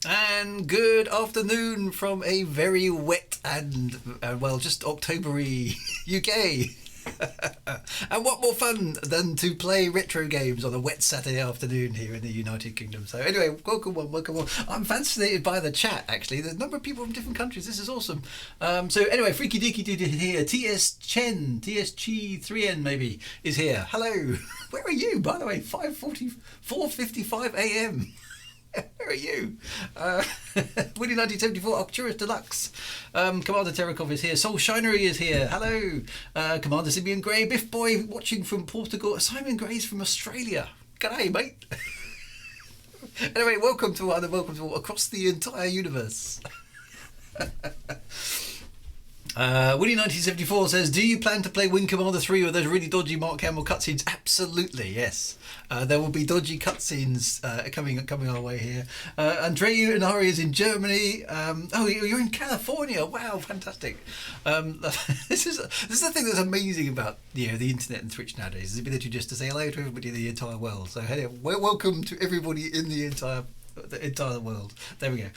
And good afternoon from a very wet and, well, just October-y UK. And what more fun than to play retro games on a wet Saturday afternoon here in the United Kingdom. So anyway, welcome on. I'm fascinated by the chat, actually. There's a number of people from different countries. This is awesome. So anyway, Freaky Deaky Dude here. TS Chen, TSG3N maybe, is here. Hello. Where are you, by the way? 4:55 a.m. Where are you? Winnie 1974, Arcturus Deluxe. Commander Terakov is here. Soul Shinery is here. Hello. Commander Simeon Gray. Biff Boy watching from Portugal. Simon Gray's from Australia. G'day, mate. Anyway, welcome to one and welcome to all across the entire universe. Winnie 1974 says, do you plan to play Wing Commander 3 with those really dodgy Mark Hamill cutscenes? Absolutely, yes. There will be dodgy cutscenes coming our way here. Andreu Inari is in Germany. Oh, you're in California. Wow, fantastic. This is the thing that's amazing about the internet and Twitch nowadays, is the ability just to say hello to everybody in the entire world. So hey, welcome to everybody in the entire world. There we go.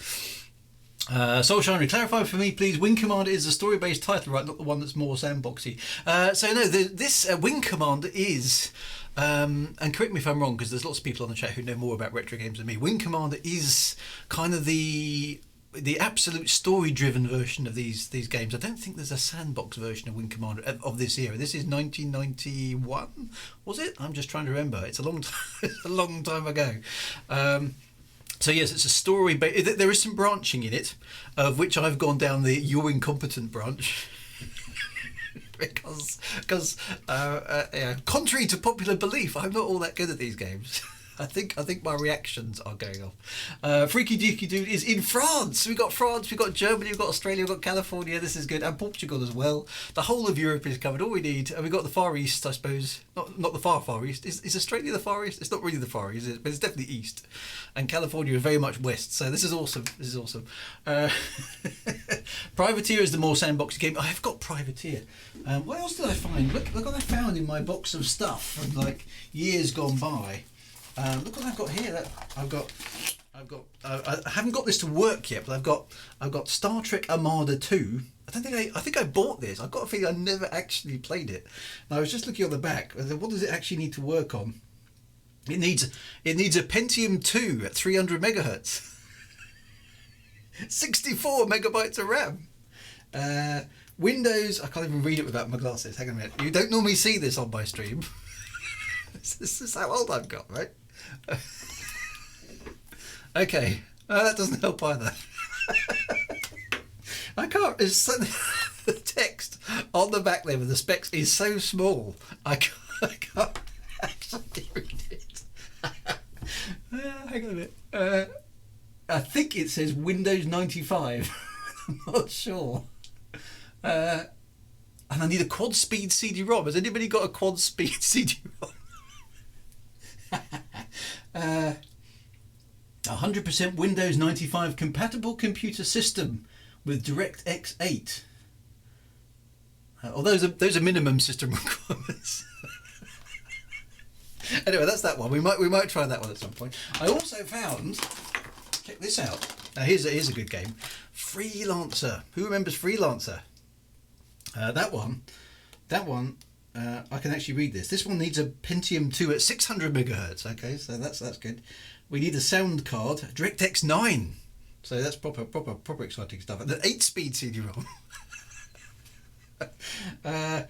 Soul Shiner, clarify for me, please. Wing Commander is a story-based title, right? Not the one that's more sandboxy. So no, this Wing Commander is, and correct me if I'm wrong, because there's lots of people on the chat who know more about retro games than me. Wing Commander is kind of the absolute story-driven version of these games. I don't think there's a sandbox version of Wing Commander of this era. This is 1991, was it? I'm just trying to remember. It's a long time. It's a long time ago. So yes, it's a story, but there is some branching in it, of which I've gone down the "you're incompetent" branch, because contrary to popular belief, I'm not all that good at these games. I think my reactions are going off. Freaky Deaky Dude is in France. We got France, we got Germany, we got Australia, we got California. This is good, and Portugal as well. The whole of Europe is covered. All we need, and we got the Far East, I suppose. Not the far East. Is Australia the Far East? It's not really the Far East, but it's definitely East. And California is very much West. So this is awesome. This is awesome. Privateer is the more sandboxy game. I have got Privateer. What else did I find? Look what I found in my box of stuff from like years gone by. Look what I've got here. I haven't got this to work yet, but I've got Star Trek Armada 2. I think I bought this. I've got a feeling I never actually played it. And I was just looking on the back. What does it actually need to work on? It needs a Pentium 2 at 300 megahertz, 64 megabytes of RAM. Windows. I can't even read it without my glasses. Hang on a minute. You don't normally see this on my stream. This is how old I've got, right? Okay, that doesn't help either. I can't. The text on the back there with the specs is so small. I can't actually read it. Hang on a minute. I think it says Windows 95. I'm not sure. And I need a quad speed CD-ROM. Has anybody got a quad speed CD-ROM? 100% Windows 95 compatible computer system with DirectX 8. Those are minimum system requirements. Anyway, that's that one. We might try that one at some point. I also found, check this out. Now here's a good game. Freelancer. Who remembers Freelancer? That one. I can actually read this. This one needs a Pentium 2 at 600 megahertz. Okay, so that's good. We need a sound card, DirectX 9. So that's proper exciting stuff. And an 8-speed CD-ROM. And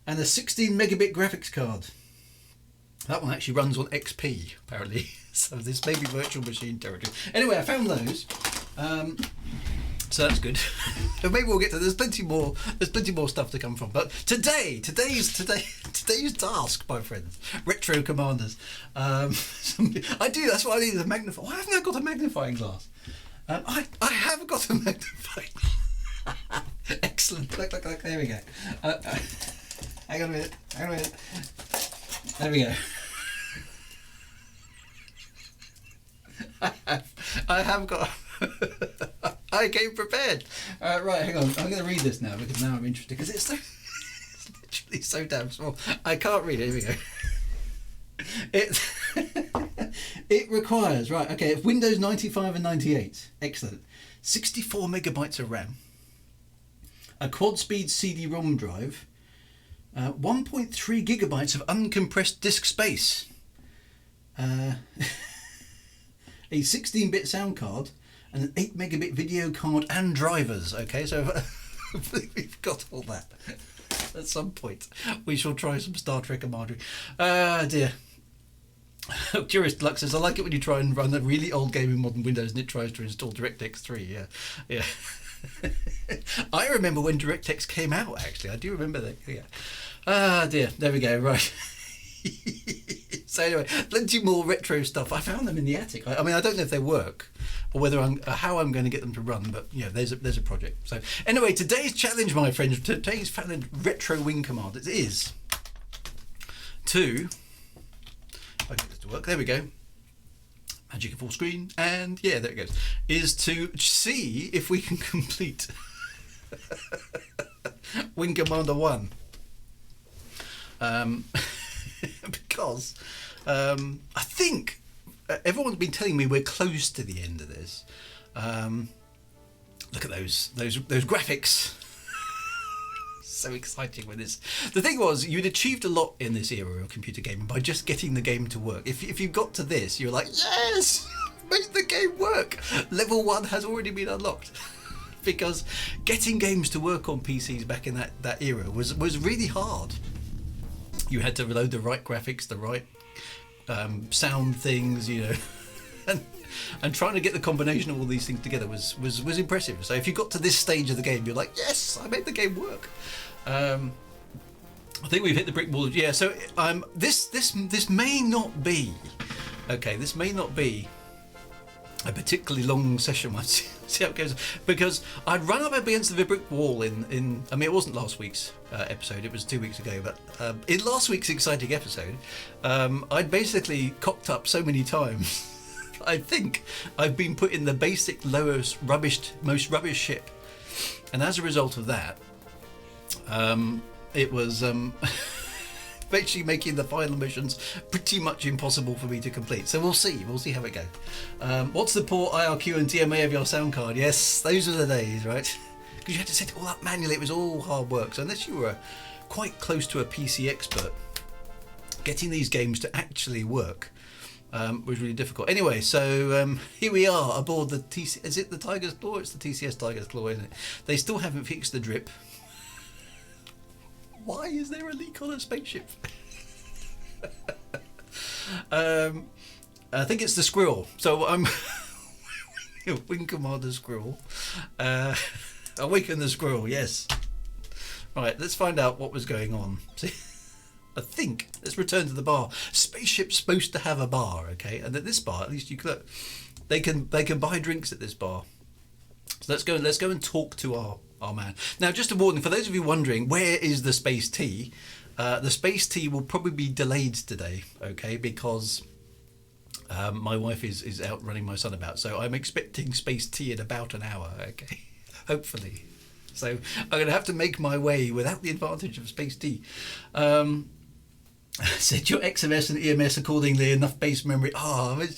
a 16 megabit graphics card. That one actually runs on XP, apparently. So this may be virtual machine territory. Anyway, I found those. So that's good. Maybe we'll get to. There's plenty more stuff to come from. But today's task, my friends, retro commanders. I do. That's what I need, a magnifying. Why haven't I got a magnifying glass? I have got a magnifying. Excellent. Look. There we go. Hang on a minute. There we go. I have got. I came prepared. Right, hang on. I'm going to read this now because now I'm interested because it's literally so damn small. I can't read it. Here we go. It requires, right, okay, Windows 95 and 98. Excellent. 64 megabytes of RAM. A quad-speed CD-ROM drive. 1.3 gigabytes of uncompressed disk space. A 16-bit sound card. And an 8 megabit video card and drivers. Okay, so we've got all that. At some point, we shall try some Star Trek Commander. Ah, dear. Curious Deluxe says, I like it when you try and run a really old game in modern Windows and it tries to install DirectX 3. Yeah. I remember when DirectX came out, actually. I do remember that. Yeah. Ah, dear. There we go. Right. So anyway, plenty more retro stuff. I found them in the attic. I mean, I don't know if they work or whether how I'm going to get them to run, but yeah, there's a project. So anyway, today's challenge, my friends, today's challenge, retro wing command, it is to, if I get this to work, there we go. Magic of full screen, and yeah, there it goes. Is to see if we can complete Wing Commander 1. Because I think everyone's been telling me we're close to the end of this. Look at those graphics. So exciting with this. The thing was, you'd achieved a lot in this era of computer gaming by just getting the game to work. If you got to this, you're like, yes, make the game work. Level 1 has already been unlocked. Because getting games to work on PCs back in that era was really hard. You had to load the right graphics, the right sound things, you know, and trying to get the combination of all these things together was impressive. So if you got to this stage of the game, you're like, yes, I made the game work. I think we've hit the brick wall. Yeah. So this may not be okay. This may not be a particularly long session. We'll see how it goes, because I'd run up against the brick wall in I mean, it wasn't last week's episode, it was 2 weeks ago, but in last week's exciting episode, I'd basically cocked up so many times. I think I've been put in the basic most rubbish ship, and as a result of that, it was basically making the final missions pretty much impossible for me to complete. So we'll see how it goes. What's the port, IRQ and DMA of your sound card? Yes, those were the days, right? Because you had to set it all up manually. It was all hard work. So unless you were quite close to a PC expert, getting these games to actually work was really difficult. Anyway, so here we are aboard the TC. Is it the Tiger's Claw? It's the TCS Tiger's Claw, isn't it? They still haven't fixed the drip. Why is there a leak on a spaceship? I think it's the Squirrel. So I'm Wing Commander Squirrel. Awaken the Squirrel, yes. Right, let's find out what was going on. See, I think, let's return to the bar. Spaceship's supposed to have a bar, okay? And at this bar, at least you could, they can buy drinks at this bar. So let's go and talk to our man. Now, just a warning for those of you wondering, where is the Space Tea? The Space Tea will probably be delayed today, okay? Because my wife is out running my son about, so I'm expecting Space Tea in about an hour, okay? Hopefully. So I'm going to have to make my way without the advantage of Space Tea. Set your XMS and EMS accordingly, enough base memory. It was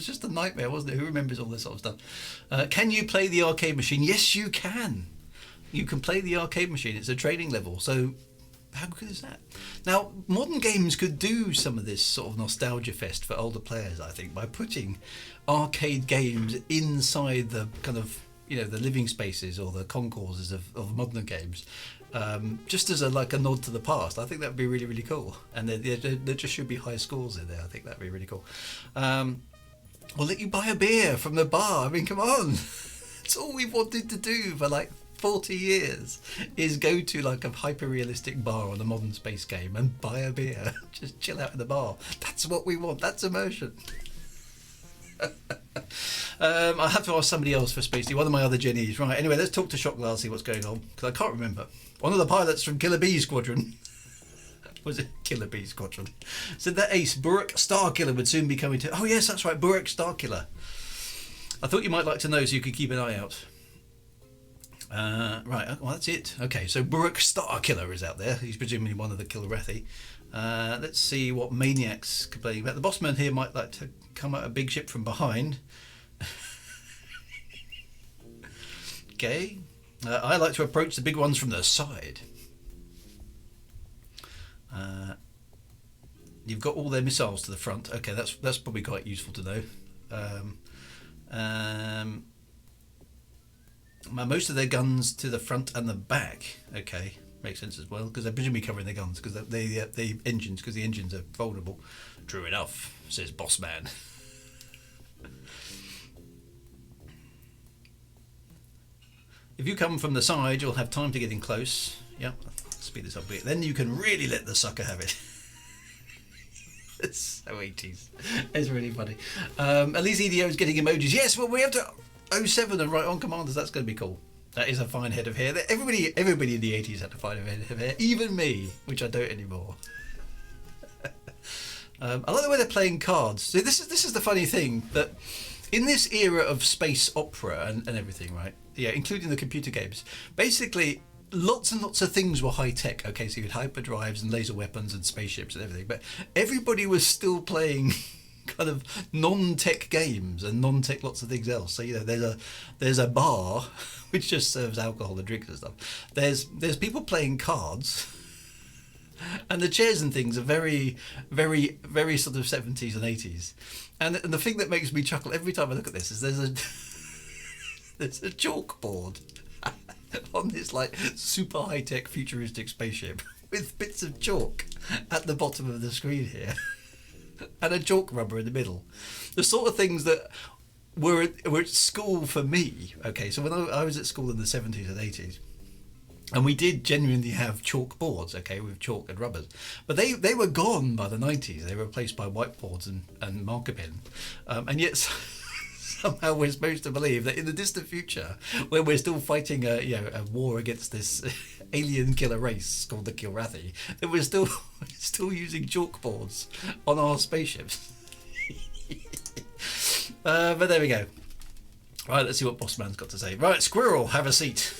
just a nightmare, wasn't it? Who remembers all this sort of stuff? Can you play the arcade machine? Yes, you can. You can play the arcade machine. It's a training level. So how good is that? Now, modern games could do some of this sort of nostalgia fest for older players, I think, by putting arcade games inside the kind of, you know, the living spaces or the concourses of modern games. Just as a nod to the past. I think that would be really, really cool. And there just should be high scores in there. I think that would be really cool. We'll let you buy a beer from the bar. I mean, come on. It's all we've wanted to do for 40 years is go to a hyper-realistic bar on a modern space game and buy a beer. Just chill out in the bar. That's what we want. That's immersion. I have to ask somebody else for Space Tea. One of my other Jennies. Right, anyway, let's talk to Shotglass, see what's going on, because I can't remember. One of the pilots from Killer Bee Squadron. Was it Killer Bee Squadron? Said that ace, Burek Starkiller, would soon be coming to... Oh, yes, that's right, Burek Starkiller. I thought you might like to know so you could keep an eye out. Right, well that's it. Okay, so Buruk Starkiller is out there. He's presumably one of the Kilrathi. Let's see what maniacs complaining about. The bossman here might like to come at a big ship from behind. Okay. I like to approach the big ones from the side. You've got all their missiles to the front. Okay, that's probably quite useful to know. Most of their guns to the front and the back. Okay, makes sense as well because they're presumably covering their guns because the engines because the engines are vulnerable. True enough, says Bossman. If you come from the side, you'll have time to get in close. Yep, speed this up a bit. Then you can really let the sucker have it. It's so 80s. It's really funny. At least EDO is getting emojis. Yes, well, we have to 07 and write on commanders. That's going to be cool. That is a fine head of hair. Everybody in the 80s had a fine head of hair. Even me, which I don't anymore. I like the way they're playing cards. So this is the funny thing that in this era of space opera and everything, right? Yeah, including the computer games. Basically, lots and lots of things were high tech. Okay, so you had hyperdrives and laser weapons and spaceships and everything, but everybody was still playing kind of non-tech games and non-tech lots of things else. So you know, there's a bar which just serves alcohol and drinks and stuff. There's people playing cards. And the chairs and things are very, very, very sort of 70s and 80s. And the thing that makes me chuckle every time I look at this is there's a chalkboard on this like super high-tech futuristic spaceship with bits of chalk at the bottom of the screen here and a chalk rubber in the middle. The sort of things that were at school for me. Okay, so when I was at school in the 70s and 80s, and we did genuinely have chalk boards, okay, with chalk and rubbers. But they were gone by the 90s. They were replaced by whiteboards and marker pen. And yet somehow we're supposed to believe that in the distant future, when we're still fighting a war against this alien killer race called the Kilrathi, that we're still using chalkboards on our spaceships. But there we go. Right, let's see what Bossman's got to say. Right, Squirrel, have a seat.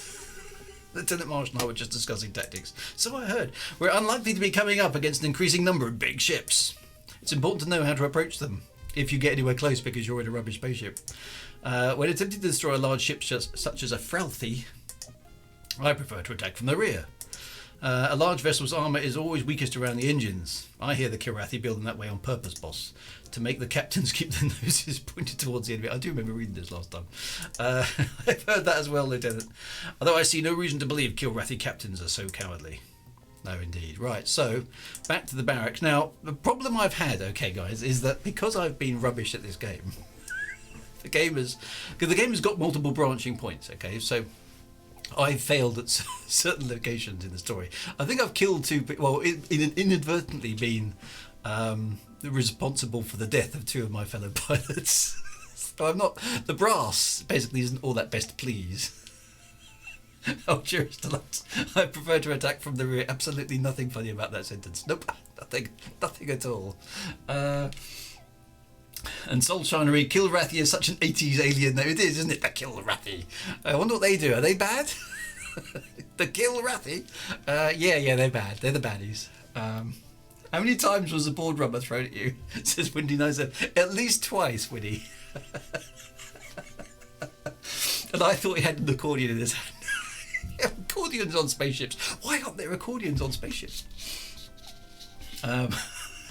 Lieutenant Marsh and I were just discussing tactics. So I heard. We're unlikely to be coming up against an increasing number of big ships. It's important to know how to approach them if you get anywhere close because you're in a rubbish spaceship. When attempting to destroy a large ship such as a Freelancer, I prefer to attack from the rear. A large vessel's armour is always weakest around the engines. I hear the Kilrathi building that way on purpose, boss, to make the captains keep their noses pointed towards the enemy. I do remember reading this last time. I've heard that as well, Lieutenant. Although I see no reason to believe Kilrathi captains are so cowardly. No, indeed. Right, so back to the barracks. Now, the problem I've had, okay, guys, is that because I've been rubbish at this game, the game has got multiple branching points, okay, so I've failed at certain locations in the story. I think I've killed two people, well, inadvertently been responsible for the death of two of my fellow pilots. So I'm not, the brass basically isn't all that best pleased. Oh, cheers to that. I prefer to attack from the rear. Absolutely nothing funny about that sentence. Nope, nothing at all. And Soulshinery, Kilrathi is such an 80s alien name. It is, isn't it? The Kilrathi. I wonder what they do. Are they bad? The Kilrathi? Yeah, they're bad. They're the baddies. How many times was the board rubber thrown at you? Says Windy Nose. At least twice, Winnie. And I thought he had an accordion in his hand. Accordions on spaceships. Why aren't there accordions on spaceships?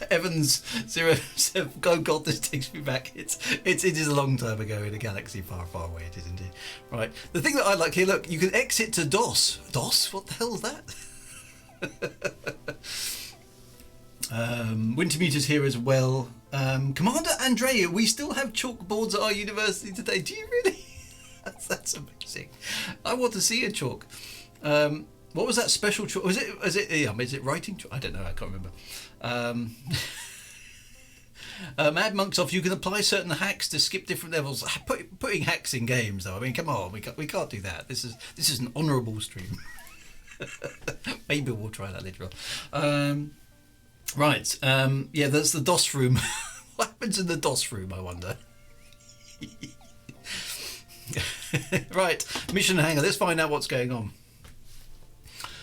Evans 07. Oh God, this takes me back. It is a long time ago in a galaxy far, far away. It is indeed. Right. The thing that I like here, look, you can exit to DOS. DOS? What the hell is that? Wintermute here as well. Commander Andrea, we still have chalkboards at our university today. Do you really? That's amazing. I want to see a chalk. What was that special chalk? Is it writing chalk? I don't know. I can't remember. Mad Monk's off. You can apply certain hacks to skip different levels. Putting hacks in games, though. I mean, come on. We can't do that. This is an honourable stream. Maybe we'll try that later on. Right. Yeah, there's the DOS room. What happens in the DOS room, I wonder? Right, mission hangar. Let's find out what's going on.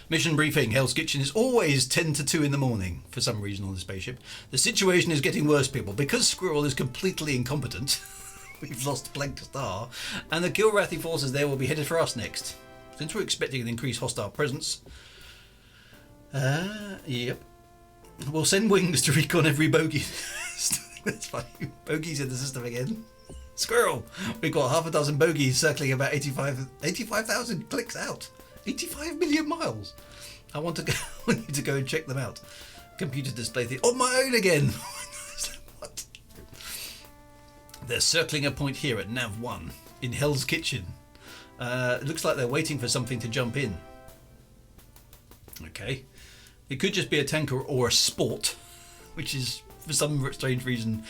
Mission briefing. Hell's Kitchen is always 10 to 2 in the morning for some reason on the spaceship. The situation is getting worse, people. Because Squirrel is completely incompetent, we've lost Blank Star, and the Kilrathi forces there will be headed for us next. Since we're expecting an increased hostile presence, yep, we'll send wings to recon every bogey. That's funny. Bogeys in the system again. Squirrel, we've got half a dozen bogeys circling about 85,000 clicks out. 85 million miles. I want you to go and check them out. Computer display thing on my own again. What? They're circling a point here at Nav 1 in Hell's Kitchen. It looks like they're waiting for something to jump in. Okay. It could just be a tanker or a sport, which is for some strange reason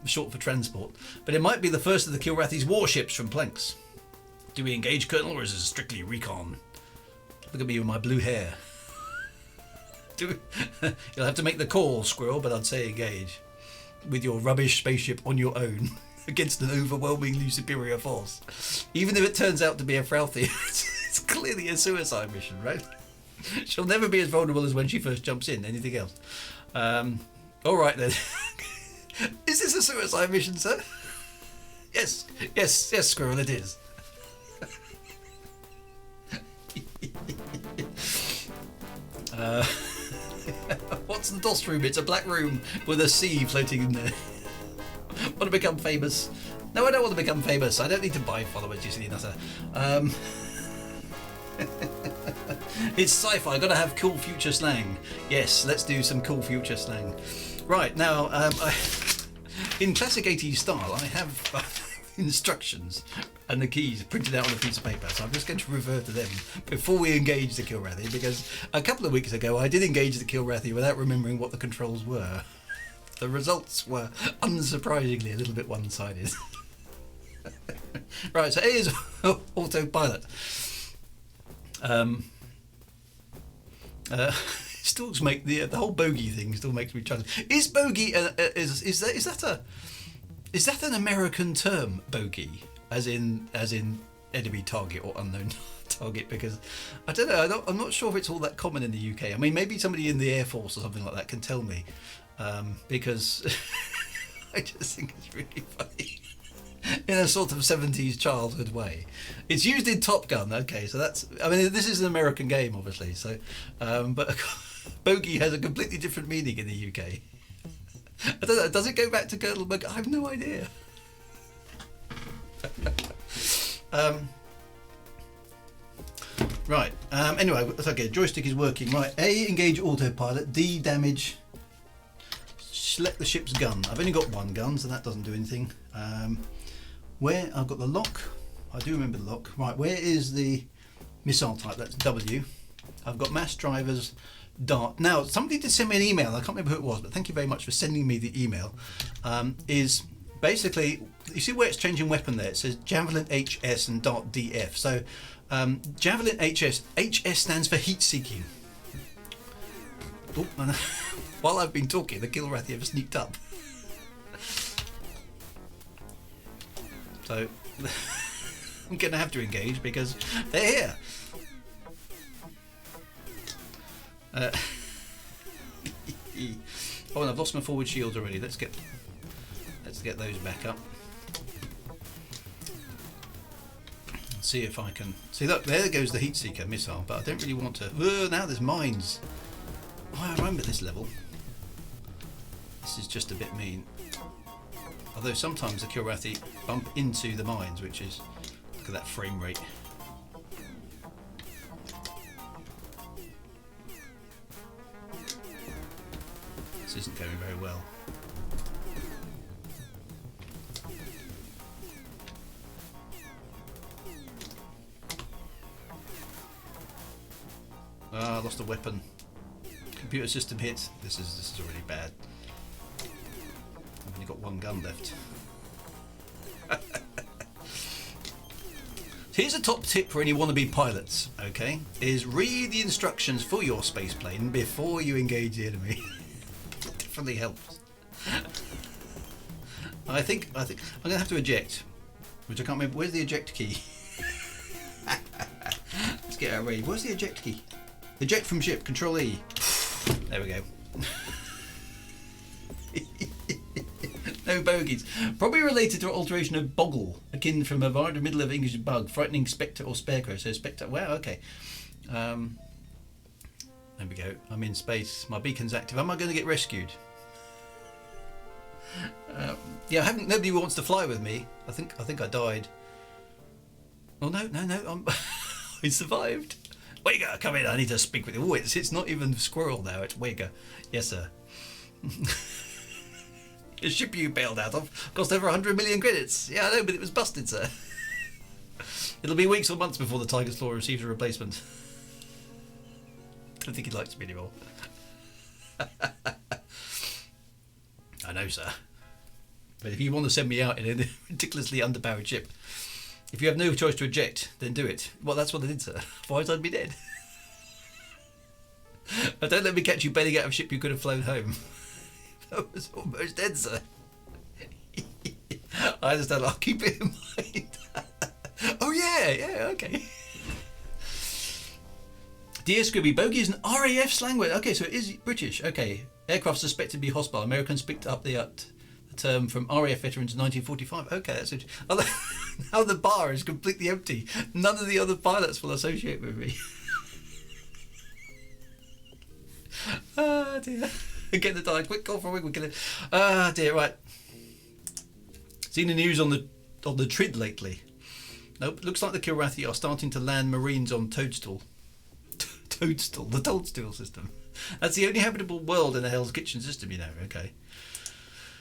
short for transport. But it might be the first of the Kilrathi's warships from Planks. Do we engage, Colonel, or is this strictly recon? Look at me with my blue hair. You'll have to make the call, Squirrel, but I'd say engage. With your rubbish spaceship on your own against an overwhelmingly superior force. Even if it turns out to be a Frauthi, it's clearly a suicide mission, right? She'll never be as vulnerable as when she first jumps in. Anything else? All right then. Is this a suicide mission, sir? Yes, Squirrel, it is. What's the DOS room? It's a black room with a sea floating in there. Want to become famous? No, I don't want to become famous. I don't need to buy followers, you silly nutter. It's sci-fi. I've got to have cool future slang. Yes, let's do some cool future slang. Right, now, in classic 80s style, I have instructions and the keys printed out on a piece of paper, so I'm just going to refer to them before we engage the Kilrathi, because a couple of weeks ago I did engage the Kilrathi without remembering what the controls were. The results were unsurprisingly a little bit one-sided. Right, so A is autopilot. Still make the whole bogey thing still makes me chuckle. Is bogey is that an American term, bogey, as in enemy target or unknown target? Because I don't know. I'm not sure if it's all that common in the UK. I mean, maybe somebody in the Air Force or something like that can tell me, because I just think it's really funny. In a sort of 70s childhood way. It's used in Top Gun, okay, so that's, I mean, this is an American game, obviously, so, but bogey has a completely different meaning in the UK. I don't know, does it go back to Colonel Bogey? I have no idea. Right, anyway, okay, joystick is working. Right, A, engage autopilot, D, damage, select the ship's gun. I've only got one gun, so that doesn't do anything. Where I've got the lock, I do remember the lock. Right, where is the missile type? That's W. I've got mass drivers, dart. Now, somebody did send me an email. I can't remember who it was, but thank you very much for sending me the email. Is basically, you see where it's changing weapon there? It says Javelin HS and Dart DF. So, Javelin HS stands for heat seeking. Oh, and while I've been talking, the Kilrathi have sneaked up. So I'm going to have to engage because they're here. Oh, and I've lost my forward shields already. Let's get those back up. See if I can see. Look, there goes the heat seeker missile. But I don't really want to. Now there's mines. Oh, I remember this level. This is just a bit mean. Although sometimes the Kilrathi bump into the mines, which is, look at that frame rate. This isn't going very well. Ah, lost a weapon. Computer system hit. This is already bad. I've only got one gun left. Here's a top tip for any wannabe pilots, okay, is read the instructions for your space plane before you engage the enemy. It definitely helps. I think I'm going to have to eject. which I can't remember. Where's the eject key? Let's get out Rave. Where's the eject key? Eject from ship. Control E. There we go. No bogies. Probably related to an alteration of boggle, akin from a wide middle of English bug, frightening spectre or scarecrow. So spectre. Wow. Okay. There we go. I'm in space. My beacon's active. Am I going to get rescued? Yeah. Nobody wants to fly with me. I think I died. Oh no. I survived. Wigger, come in. I need to speak with you. Oh, it's not even Squirrel now. It's Wigger. Yes, sir. The ship you bailed out of cost over 100 million credits. Yeah, I know, but it was busted, sir. It'll be weeks or months before the Tiger's Claw receives a replacement. Don't think he likes me anymore. I know, sir. But if you want to send me out in a ridiculously underpowered ship, if you have no choice to eject, then do it. Well, that's what I did, sir. Otherwise, I'd be dead. But don't let me catch you bailing out of a ship you could have flown home. I was almost dead, sir. I understand. I'll keep it in mind. Oh, yeah, okay. Dear Scribby, bogey is an RAF slang word. Okay, so it is British. Okay. Aircraft suspected to be hostile. Americans picked up the term from RAF veterans in 1945. Okay, that's it. Now the bar is completely empty. None of the other pilots will associate with me. Ah, dear. Get the dial. Quick call for a wig. We're gonna. Ah, dear. Right. Seen the news on the Trid lately? Nope. Looks like the Kilrathi are starting to land Marines on Toadstool. The Toadstool system. That's the only habitable world in the Hell's Kitchen system, you know. Okay.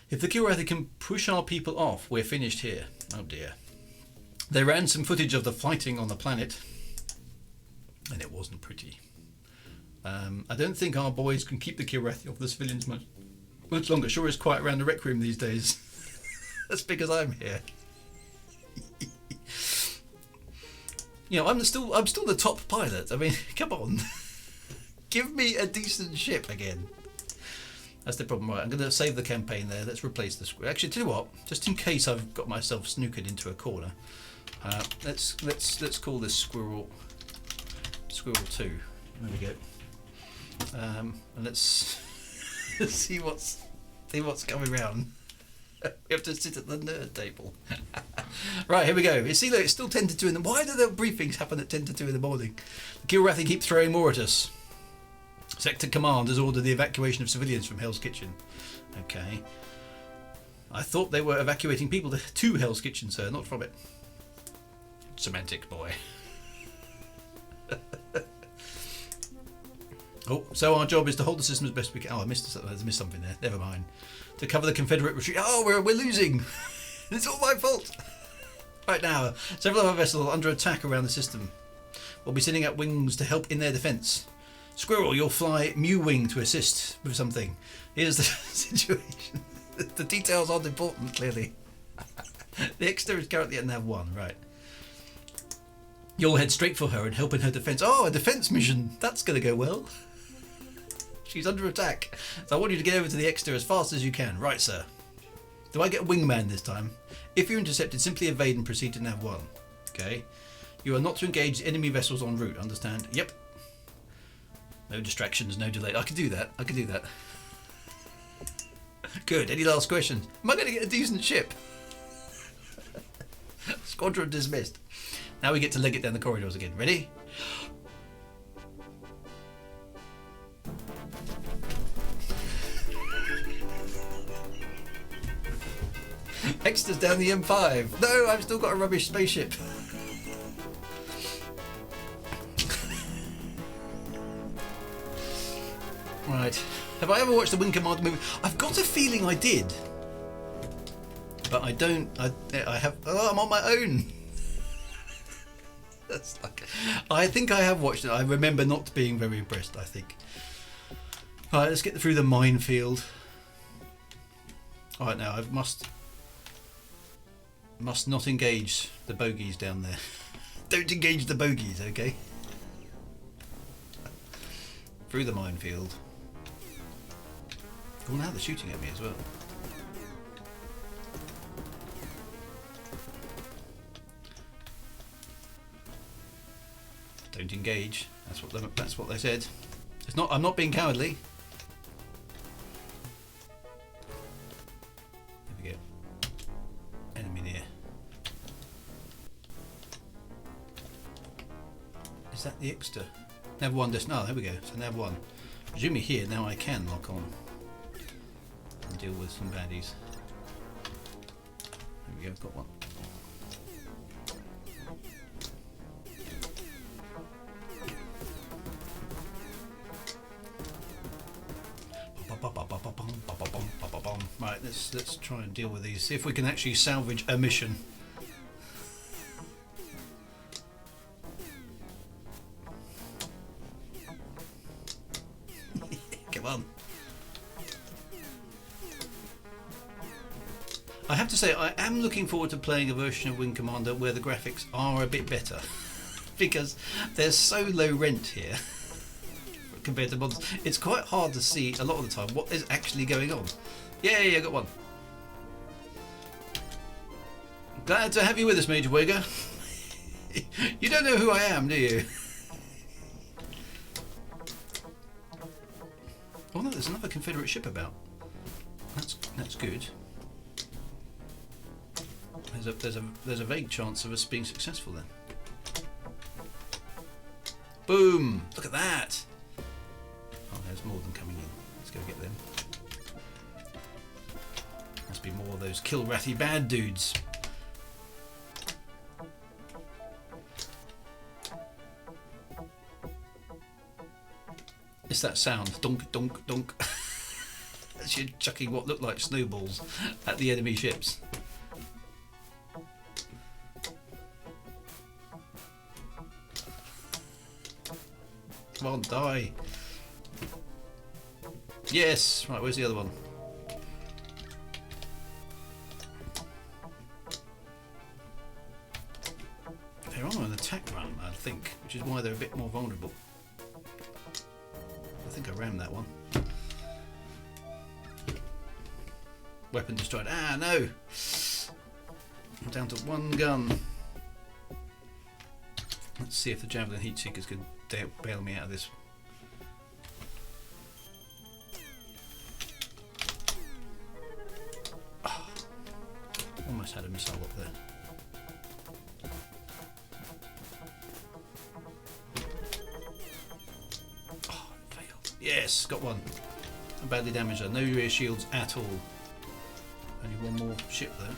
If the Kilrathi can push our people off, we're finished here. Oh dear. They ran some footage of the fighting on the planet, and it wasn't pretty. I don't think our boys can keep the Kilrathi off the civilians much longer. Sure is quiet around the rec room these days. That's because I'm here. You know, I'm still the top pilot. I mean, come on. Give me a decent ship again. That's the problem. Right, I'm going to save the campaign there. Let's replace the squirrel. Actually, tell you what, just in case I've got myself snookered into a corner, let's call this Squirrel 2. There we go. And let's see what's coming round. We have to sit at the nerd table. Right, here we go. You see, look, it's still 10 to 2 in the morning. Why do the briefings happen at 10 to 2 in the morning? The Kilrathi keep throwing more at us. Sector Command has ordered the evacuation of civilians from Hell's Kitchen. Okay. I thought they were evacuating people to Hell's Kitchen, sir, not from it. Semantic boy. Oh, so our job is to hold the system as best we can. Oh, I missed something there. Never mind. To cover the Confederate retreat. Oh, we're losing. It's all my fault. Right now, several of our vessels are under attack around the system. We'll be sending out wings to help in their defence. Squirrel, you'll fly Mew Wing to assist with something. Here's the situation. The details aren't important, clearly. The Exeter is currently at Nav 1, right. You'll head straight for her and help in her defence. Oh, a defence mission. That's going to go well. She's under attack. So I want you to get over to the Exeter as fast as you can. Right, sir. Do I get a wingman this time? If you're intercepted, simply evade and proceed to Nav 1. Okay. You are not to engage enemy vessels en route, understand? Yep. No distractions, no delay. I can do that. Good. Any last questions? Am I going to get a decent ship? Squadron dismissed. Now we get to leg it down the corridors again. Ready? Exeter's down the M5. No, I've still got a rubbish spaceship. Right. Have I ever watched the Wing Commander movie? I've got a feeling I did. But I don't. I have. Oh, I'm on my own. That's like. I think I have watched it. I remember not being very impressed, I think. Alright, let's get through the minefield. Alright, now I must not engage the bogies down there. Don't engage the bogies, okay? Through the minefield. Oh, now they're shooting at me as well. Don't engage. That's what they said. It's not. I'm not being cowardly. There we go. Enemy near. Is that the extra? Nav 1 just. No, there we go. So Nav 1. Presumably here now I can lock on and deal with some baddies. There we go. Got one. Right, let's try and deal with these. See if we can actually salvage a mission. Come on. I have to say, I am looking forward to playing a version of Wing Commander where the graphics are a bit better, because they're so low rent here compared to mods. It's quite hard to see a lot of the time what is actually going on. Yay, I got one. Glad to have you with us, Major Wager. You don't know who I am, do you? Oh no, there's another Confederate ship about. That's good. There's a vague chance of us being successful then. Boom! Look at that! Oh, there's more of them coming in. Let's go get them. Must be more of those Kilrathi bad dudes. It's that sound. Dunk, dunk, dunk. As you're chucking what look like snowballs at the enemy ships. Come on, die. Yes! Right, where's the other one? They're on an attack run, I think, which is why they're a bit more vulnerable. I think I rammed that one. Weapon destroyed. Ah, no! I'm down to one gun. Let's see if the Javelin Heat Seekers can bail me out of this. Oh, almost had a missile up there. Oh, it failed. Yes, got one. I'm badly damaged. No rear shields at all. Only one more ship though.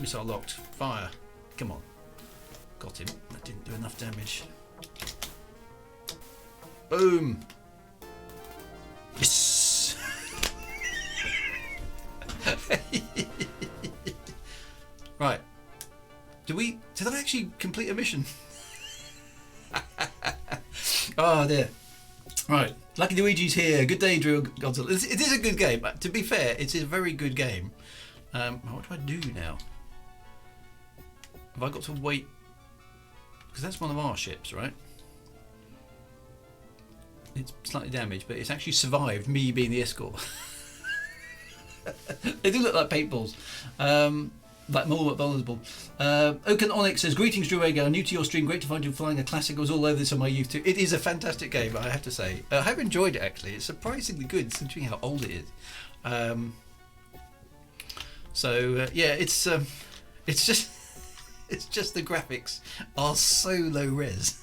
Missile locked. Fire. Come on. Got him. That didn't do enough damage. Boom. Yes. Right. Did I actually complete a mission? Oh dear. Right. Lucky Luigi's here. Good day, Drill Godzilla. It is a good game. But to be fair, it is a very good game. What do I do now? Have I got to wait? Because that's one of our ships, right? It's slightly damaged, but it's actually survived me being the escort. They do look like paintballs. Like more but vulnerable. Oaken Onyx says, greetings Drew Agar, new to your stream, great to find you flying a classic. I was all over this in my youth too. It is a fantastic game, I have to say. I have enjoyed it actually. It's surprisingly good considering how old it is. Yeah, it's just it's just the graphics are so low res.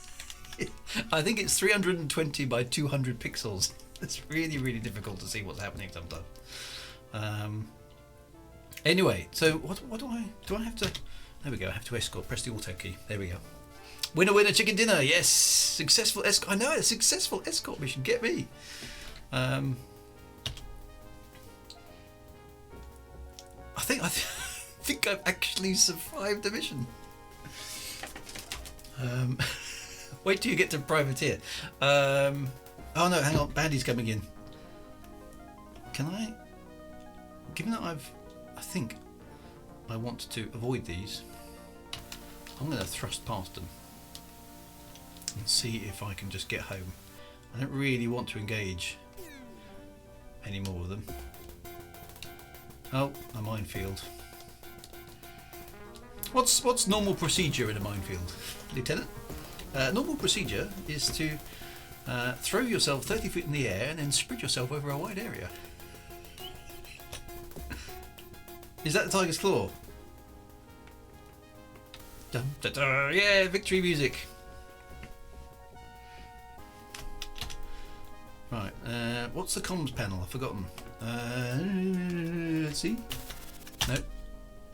I think it's 320 by 200 pixels. It's really, really difficult to see what's happening sometimes. Anyway, so what do I have to? There we go. I have to escort. Press the auto key. There we go. Winner, winner, chicken dinner. Yes, successful escort. I know, a successful escort mission. Get me. I think I've actually survived the mission. Wait till you get to privateer. Oh no, hang on, bandit's coming in. Can I? Given that I think I want to avoid these, I'm going to thrust past them and see if I can just get home. I don't really want to engage any more of them. Oh, a minefield. What's normal procedure in a minefield, Lieutenant? Normal procedure is to throw yourself 30 feet in the air and then spread yourself over a wide area. Is that the Tiger's Claw? Dun, dun, dun. Yeah, victory music. Right, what's the comms panel? I've forgotten. Let's see. Nope.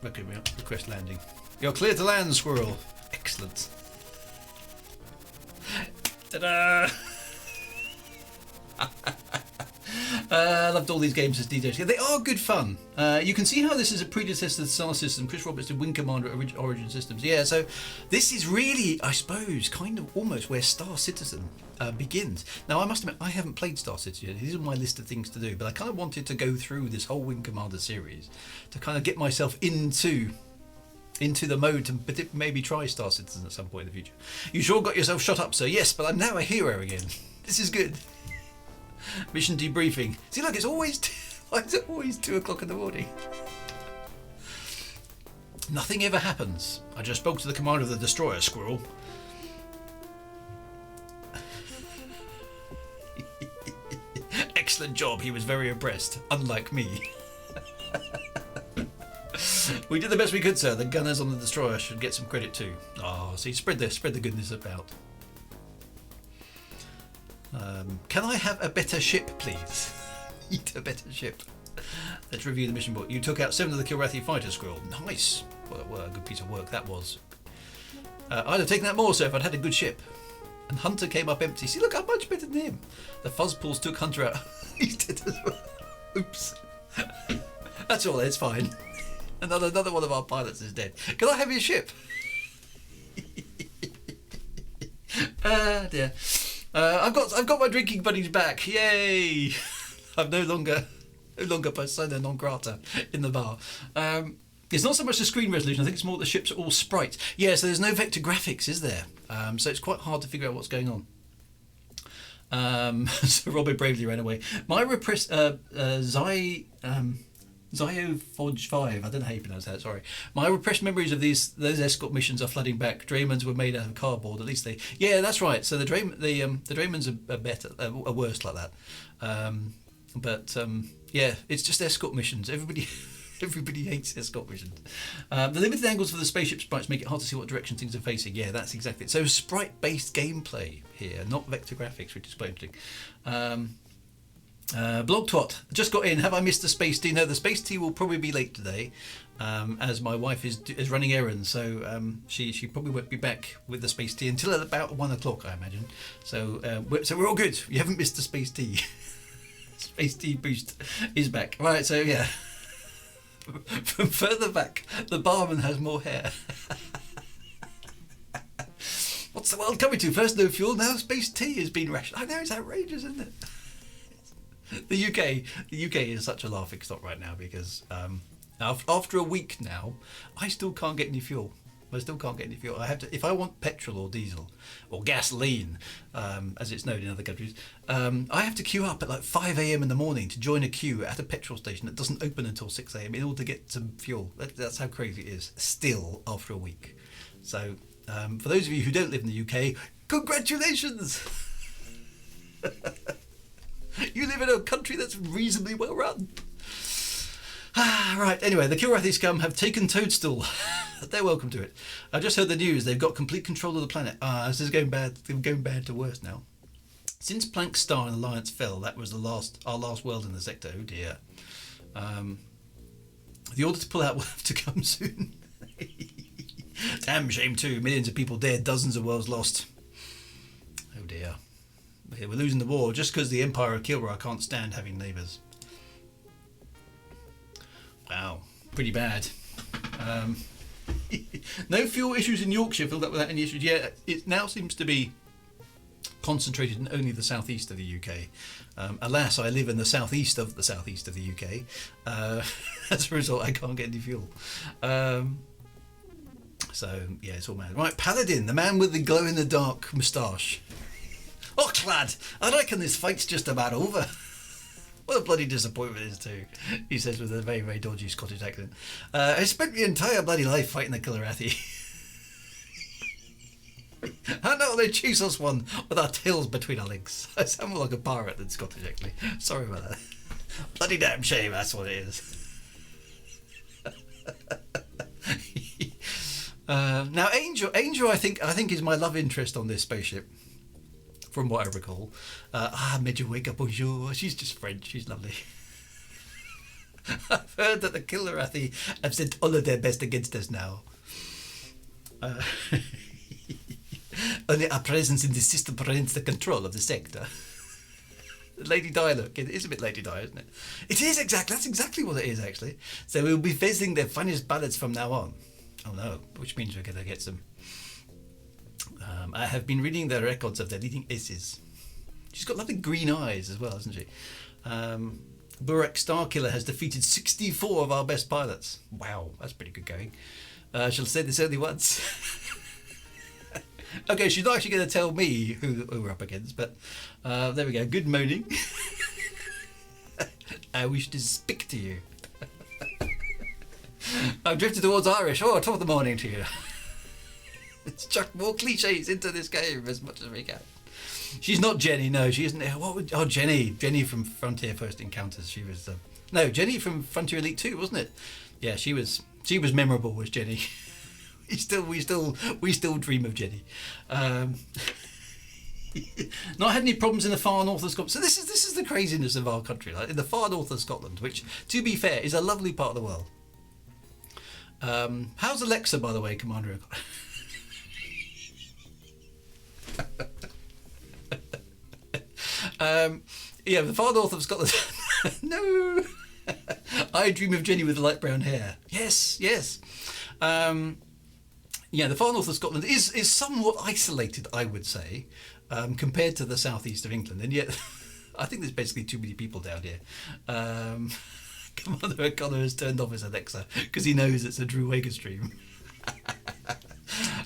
Request landing. You're clear to land, Squirrel. Excellent. Ta-da! I loved all these games as DJs. Yeah, they are good fun. You can see how this is a predecessor to the Star System. Chris Roberts did Wing Commander at Origin Systems. Yeah, so this is really, I suppose, kind of almost where Star Citizen begins. Now, I must admit, I haven't played Star Citizen yet. It is on my list of things to do, but I kind of wanted to go through this whole Wing Commander series to kind of get myself into the mode to maybe try Star Citizen at some point in the future. You sure got yourself shot up, sir. Yes, but I'm now a hero again. This is good. Mission debriefing. See, look, it's always why is it always 2 o'clock in the morning? Nothing ever happens. I just spoke to the commander of the destroyer, Squirrel. Excellent job. He was very impressed, unlike me. We did the best we could, sir. The gunners on the destroyer should get some credit too. Oh, see, spread the goodness about. Can I have a better ship, please? Need a better ship. Let's review the mission book. You took out 7 of the Kilrathi fighters, Squirrel. Nice. What a good piece of work that was. I'd have taken that more, sir, if I'd had a good ship. And Hunter came up empty. See, look, I'm much better than him. The Fuzzpools took Hunter out. He's dead as well. Oops. That's all. It's fine. Another one of our pilots is dead. Can I have your ship? Dear. I've got my drinking buddies back. Yay! I'm no longer persona non grata in the bar. It's not so much the screen resolution. I think it's more the ships are all sprites. Yeah, so there's no vector graphics, is there? So it's quite hard to figure out what's going on. So Robin bravely ran away. My repressed Zyofodge 5, I don't know how you pronounce that, sorry. My repressed memories of those escort missions are flooding back. Draymans were made out of cardboard, at least they... Yeah, that's right. So the Draymans are better, are worse like that. Yeah, it's just escort missions. Everybody hates escort missions. The limited angles for the spaceship sprites make it hard to see what direction things are facing. Yeah, that's exactly it. So sprite-based gameplay here, not vector graphics, which is quite interesting. Blog Twat, just got in. Have I missed the Space Tea? No, the Space Tea will probably be late today, as my wife is running errands, so she probably won't be back with the Space Tea until at about 1 o'clock, I imagine. So we're all good. You haven't missed the Space Tea. Space Tea boost is back. Right, so yeah. From further back, the barman has more hair. What's the world coming to? First no fuel, now Space Tea has been rationed. I know, it's outrageous, isn't it? The UK is such a laughing stock right now because after a week now, I still can't get any fuel. I have to, if I want petrol or diesel or gasoline, as it's known in other countries, I have to queue up at like 5 a.m. in the morning to join a queue at a petrol station that doesn't open until 6 a.m. in order to get some fuel. That's how crazy it is. Still after a week. So for those of you who don't live in the UK, congratulations. You live in a country that's reasonably well run. Right, anyway, the Kilrathi scum have taken Toadstool. They're welcome to it. I just heard the news. They've got complete control of the planet. This is going bad to worse now. Since Planck Star and Alliance fell, that was our last world in the sector. Oh dear. The order to pull out will have to come soon. Damn shame too. Millions of people dead, dozens of worlds lost. Oh dear. We're losing the war just because the Empire of Kilrathi can't stand having neighbours. Wow, pretty bad. No fuel issues in Yorkshire filled up without any issues. Yeah, it now seems to be concentrated in only the southeast of the UK. Alas, I live in the southeast of the UK. As a result, I can't get any fuel. So, yeah, it's all mad. Right, Paladin, the man with the glow-in-the-dark moustache. Oh, clad! I reckon this fight's just about over. What a bloody disappointment it is too, he says with a very, very dodgy Scottish accent. I spent my entire bloody life fighting the Kilrathi. And now they chase us one with our tails between our legs. I sound more like a pirate than Scottish, actually. Sorry about that. Bloody damn shame, that's what it is. Now Angel, I think is my love interest on this spaceship, from what I recall. Made you wake up, bonjour. She's just French. She's lovely. I've heard that the Kilrathi have sent all of their best against us now. Only our presence in the system prevents the control of the sector. Lady Di, look, it is a bit Lady Di, isn't it? It is exactly. That's exactly what it is, actually. So we'll be facing their finest ballads from now on. Oh no, which means we're going to get some. I have been reading the records of their leading aces. She's got lovely green eyes as well, hasn't she? Burek Starkiller has defeated 64 of our best pilots. Wow, that's pretty good going. I shall say this only once. Okay, she's not actually going to tell me who we're up against, but there we go. Good moaning. I wish to speak to you. I've drifted towards Irish. Oh, top of the morning to you. Let's chuck more cliches into this game as much as we can. She's not Jenny, no, she isn't. Jenny from Frontier First Encounters. She was no, Jenny from Frontier Elite 2, wasn't it? Yeah, she was memorable, was Jenny. we still dream of Jenny. Not had any problems in the far north of Scotland. So this is the craziness of our country, like in the far north of Scotland, which, to be fair, is a lovely part of the world. How's Alexa, by the way, Commander? Yeah, the far north of Scotland. No, I dream of Jenny with the light brown hair. Yes. Yeah, the far north of Scotland is somewhat isolated, I would say, compared to the southeast of England, and yet I think there's basically too many people down here. Commander O'Connor has turned off his Alexa because he knows it's a Drew Wager stream.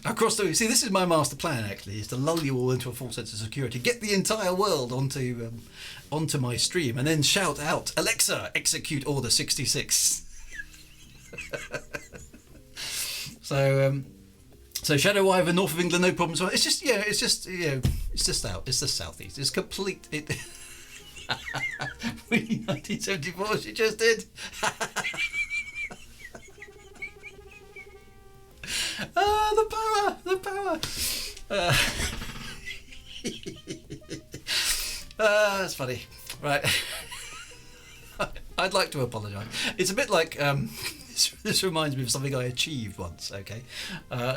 Across the see, this is my master plan. Actually, is to lull you all into a false sense of security, get the entire world onto my stream, and then shout out, "Alexa, execute Order 66." So Shadow Wyvern, north of England, no problems. It's just out. It's the southeast. It's complete. We 1974. She just did. The power. That's funny, right? I'd like to apologise. It's a bit like this reminds me of something I achieved once. Okay,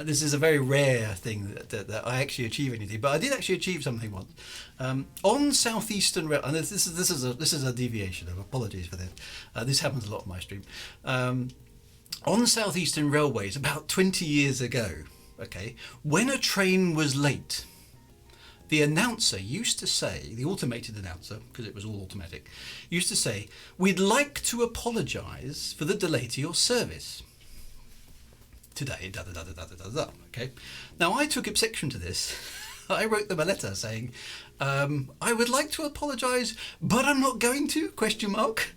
this is a very rare thing that I actually achieve anything, but I did actually achieve something once on Southeastern Rail. And this is a deviation. Of apologies for this. This happens a lot on my stream. On Southeastern Railways, about 20 years ago, okay, when a train was late, the announcer used to say, the automated announcer, because it was all automatic, used to say, "We'd like to apologise for the delay to your service today, da-da-da-da-da-da-da." Okay. Now, I took exception to this. I wrote them a letter saying, "I would like to apologise, but I'm not going to, question mark."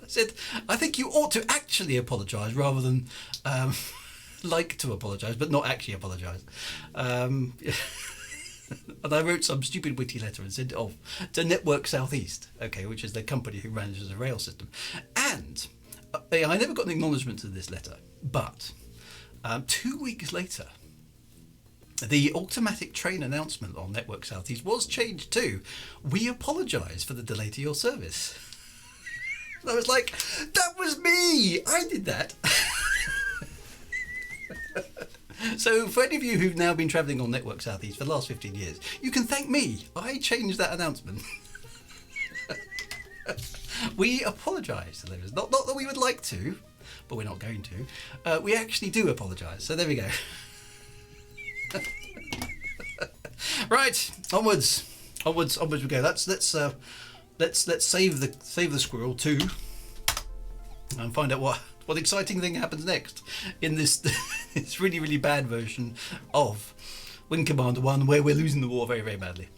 I said, "I think you ought to actually apologise rather than like to apologise, but not actually apologise." And I wrote some stupid witty letter and sent it off to Network Southeast, okay, which is the company who manages the rail system. And I never got an acknowledgement to this letter, but 2 weeks later, the automatic train announcement on Network Southeast was changed to, "We apologise for the delay to your service." And I was like, that was me! I did that! So for any of you who've now been travelling on Network Southeast for the last 15 years, you can thank me. I changed that announcement. We apologise to those. Not that we would like to, but we're not going to. We actually do apologise. So there we go. Right, onwards we go. Let's save the squirrel too, and find out what exciting thing happens next in this this really, really bad version of Wing Commander 1, where we're losing the war very, very badly.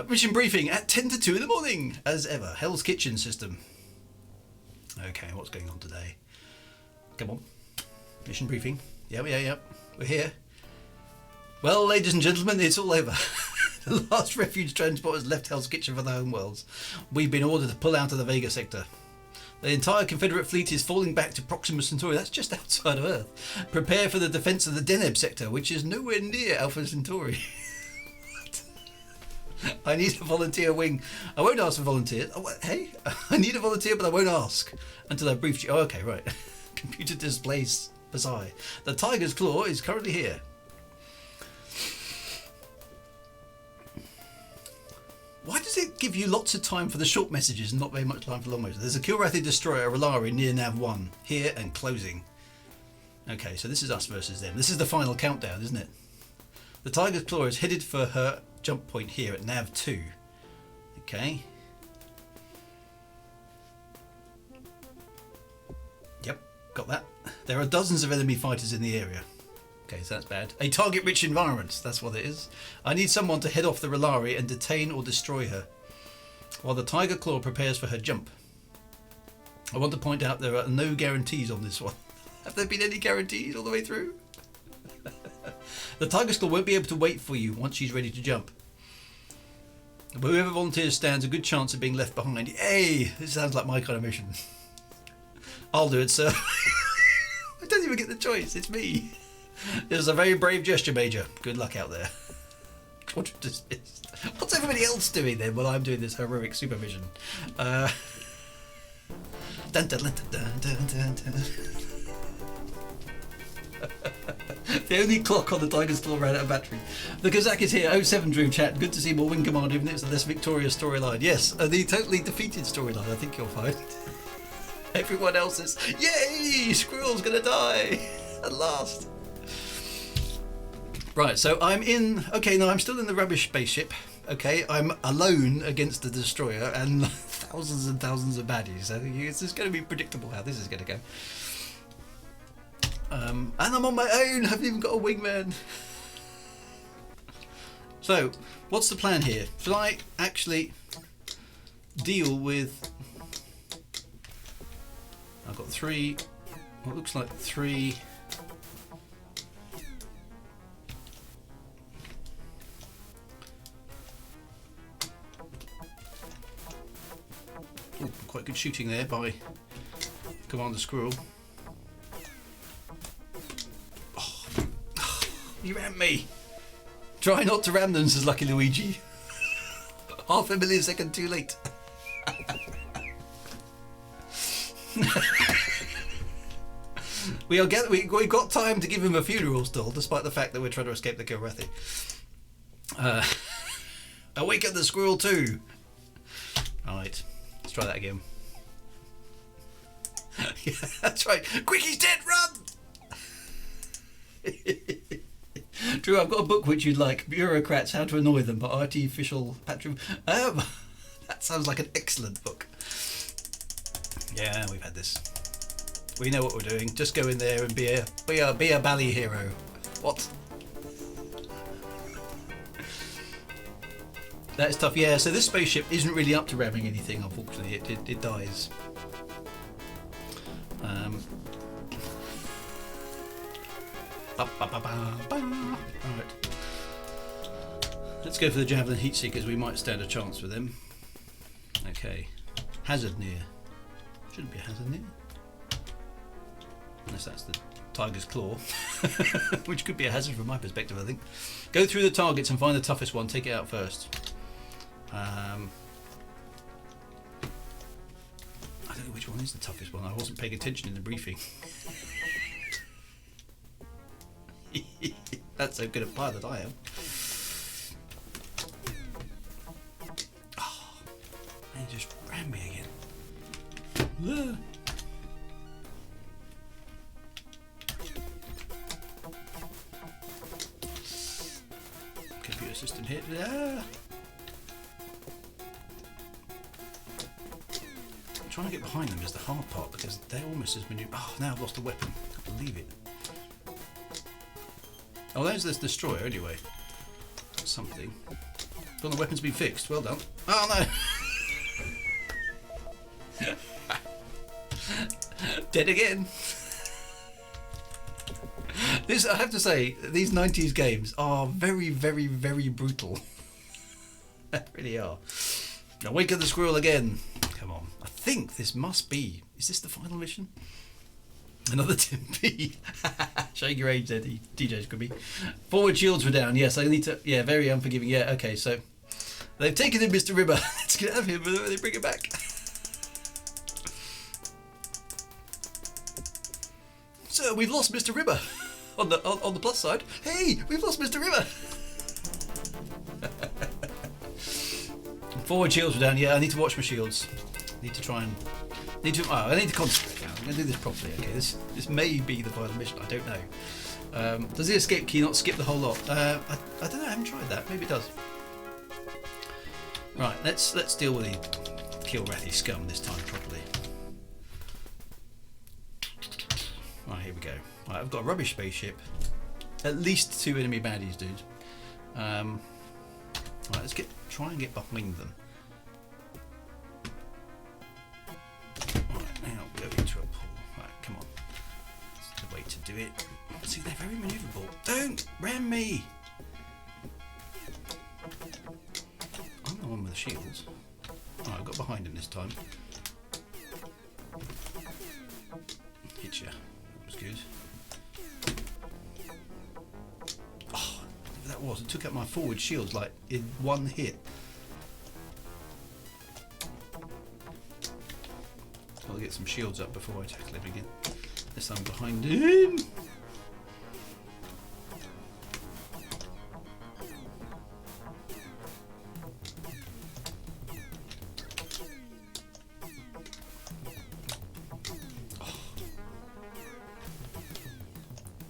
Mission briefing at 10 to 2 in the morning, as ever. Hell's Kitchen system. Okay, what's going on today? Come on. Mission briefing. Yep. We're here. Well, ladies and gentlemen, it's all over. The last refuge transport has left Hell's Kitchen for the homeworlds. We've been ordered to pull out of the Vega sector. The entire Confederate fleet is falling back to Proxima Centauri. That's just outside of Earth. Prepare for the defense of the Deneb sector, which is nowhere near Alpha Centauri. I need a volunteer wing. I won't ask for volunteers. Oh, hey, I need a volunteer, but I won't ask until I've briefed you. Oh, okay, right. Computer displays Versailles. The Tiger's Claw is currently here. Why does it give you lots of time for the short messages and not very much time for long messages? There's a Kilrathi destroyer, a R'Lari, near Nav 1. Here and closing. Okay, so this is us versus them. This is the final countdown, isn't it? The Tiger's Claw is headed for her jump point here at Nav 2. Okay. Yep, got that. There are dozens of enemy fighters in the area. Okay, so that's bad. A target-rich environment, that's what it is. I need someone to head off the R'Lari and detain or destroy her, while the Tiger Claw prepares for her jump. I want to point out there are no guarantees on this one. Have there been any guarantees all the way through? The Tiger's Claw won't be able to wait for you once she's ready to jump. But whoever volunteers stands a good chance of being left behind. Hey, this sounds like my kind of mission. I'll do it, sir. I don't even get the choice, it's me. This is a very brave gesture, Major. Good luck out there. What's everybody else doing then while I'm doing this heroic supervision? Dun, dun, dun, dun, dun, dun, dun. The only clock on the Tiger's Claw ran out of battery. The Kazak is here. 07 Dream Chat. Good to see more Wing Command, even if it's a less victorious storyline. Yes, the totally defeated storyline, I think you'll find. Everyone else is, yay! Squirrel's gonna die! At last! Right, so I'm in... Okay, no, I'm still in the rubbish spaceship. Okay, I'm alone against the destroyer and thousands and thousands of baddies. I think it's just going to be predictable how this is going to go. And I'm on my own. I haven't even got a wingman. So, what's the plan here? Shall I actually deal with... I've got three... What looks like three... Ooh, quite good shooting there by Commander Squirrel. Oh, you rammed me. Try not to ram them, says Lucky Luigi. Half a millisecond too late. We've got time to give him a funeral still, despite the fact that we're trying to escape the Kilrathi. Awaken the Squirrel too. Alright. Let's try that again. Yeah, that's right. Quick, he's dead, run! Drew, I've got a book which you'd like. Bureaucrats, How to Annoy Them by Artificial Patrick. That sounds like an excellent book. Yeah, we've had this. We know what we're doing. Just go in there and be a bally hero. What? That's tough, yeah. So this spaceship isn't really up to ramming anything, unfortunately. It dies. Alright. Let's go for the Javelin Heat Seekers. We might stand a chance with them. Okay. Hazard near. Shouldn't be a hazard near. Unless that's the Tiger's Claw. Which could be a hazard from my perspective, I think. Go through the targets and find the toughest one. Take it out first. I don't know which one is the toughest one. I wasn't paying attention in the briefing. That's so good a pilot I am. Oh, and he just ran me again. Computer system hit. Trying to get behind them is the hard part because they're almost as maneuver. Oh, now I've lost a weapon. I can't believe it. Oh, there's this destroyer anyway. Something. All the weapons been fixed. Well done. Oh no! Dead again. This, I have to say, these 90s games are very, very, very brutal. They really are. Awaken the squirrel again. Come on. I think this must be. Is this the final mission? Another Timpy. Showing your age there, DJ's could be. Forward shields were down. Yes, I need to. Yeah, very unforgiving. Yeah, okay, so they've taken in Mr. Ribber. Let's get out of here before they bring it back. So we've lost Mr. Ribber. On the plus side, hey, we've lost Mr. Ribber. Forward shields were down. Yeah, I need to watch my shields. I need to I need to concentrate now. I'm going to do this properly. Okay, this may be the final mission. I don't know. Does the escape key not skip the whole lot? I don't know. I haven't tried that. Maybe it does. Right, let's deal with the Kilrathi scum this time properly. Right, here we go. Right, I've got a rubbish spaceship. At least 2 enemy baddies, dude. Right, let's try and get behind them. Right, now go into a pool. Right, come on. That's the way to do it. See, they're very manoeuvrable. Don't ram me! I'm the one with the shields. Right, I got behind him this time. Hit ya. That was good. Oh, whatever that was, it took out my forward shields like in one hit. I'll get some shields up before I tackle him again. This time behind him.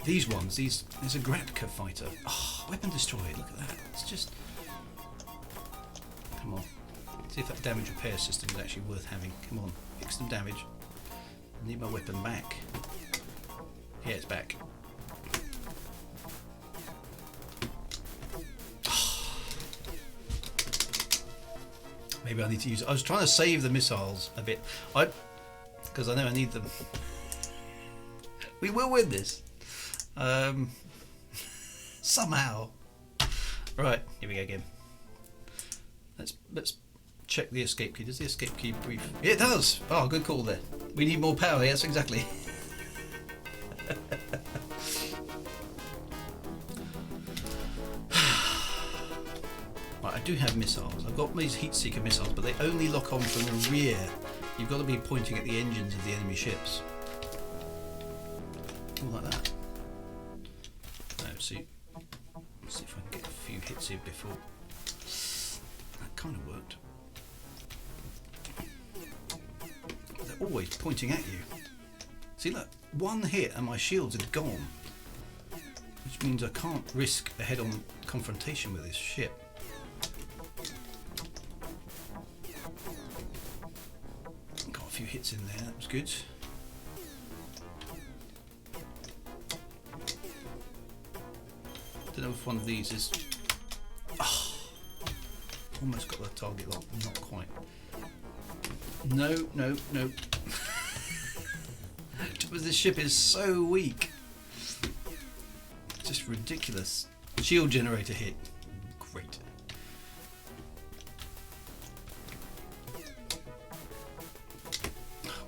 These ones, there's a Grapka fighter. Oh, weapon destroyed, look at that. It's just... Come on. See if that damage repair system is actually worth having. Come on, fix some damage. I need my weapon back. Yeah, it's back. Oh. Maybe I need to use... I was trying to save the missiles a bit. Because I know I need them. We will win this. Somehow. Right, here we go again. Let's check the escape key. Does the escape key brief? Yeah, it does. Oh, good call there. We need more power. Yes, exactly. Right, I do have missiles. I've got these heat seeker missiles, but they only lock on from the rear. You've got to be pointing at the engines of the enemy ships. Like that. Let's see if I can get a few hits in before. That kind of worked. They're always pointing at you. See, look, one hit and my shields are gone. Which means I can't risk a head-on confrontation with this ship. Got a few hits in there, that was good. I don't know if one of these is... Oh, almost got the target lock, not quite. No. But this ship is so weak. Just ridiculous. Shield generator hit. Great.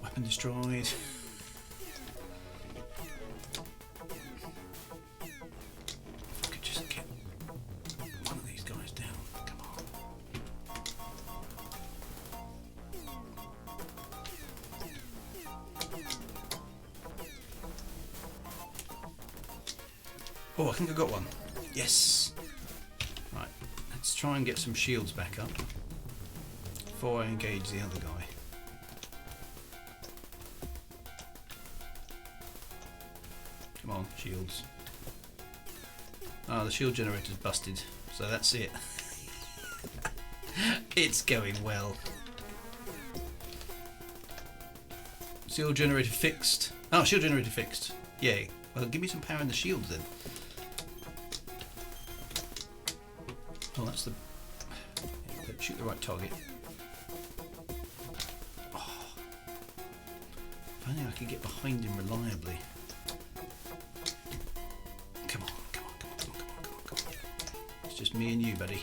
Weapon destroyed. Oh, I think I got one. Yes! Right, let's try and get some shields back up before I engage the other guy. Come on, shields. Ah, the shield generator's busted, so that's it. It's going well. Shield generator fixed. Oh, shield generator fixed. Yay. Well, give me some power in the shields then. Oh, that's the shoot the right target. Oh. If only I could get behind him reliably. Come on, come on, come on, come on, come on, come on. It's just me and you, buddy.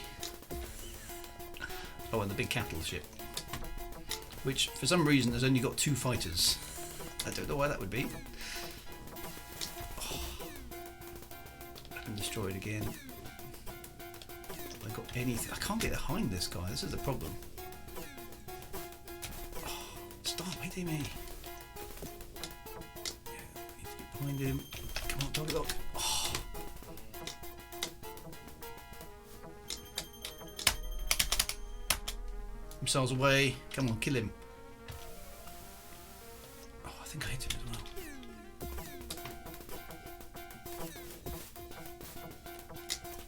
Oh, and the big capital ship. Which, for some reason, has only got 2 fighters. I don't know why that would be. Oh. I can destroy it again. Have I got anything? I can't get behind this guy. This is the problem. Oh, stop hitting me. Yeah, I need to get behind him. Come on, target lock. Oh. Missiles away. Come on, kill him. Oh, I think I hit him as well.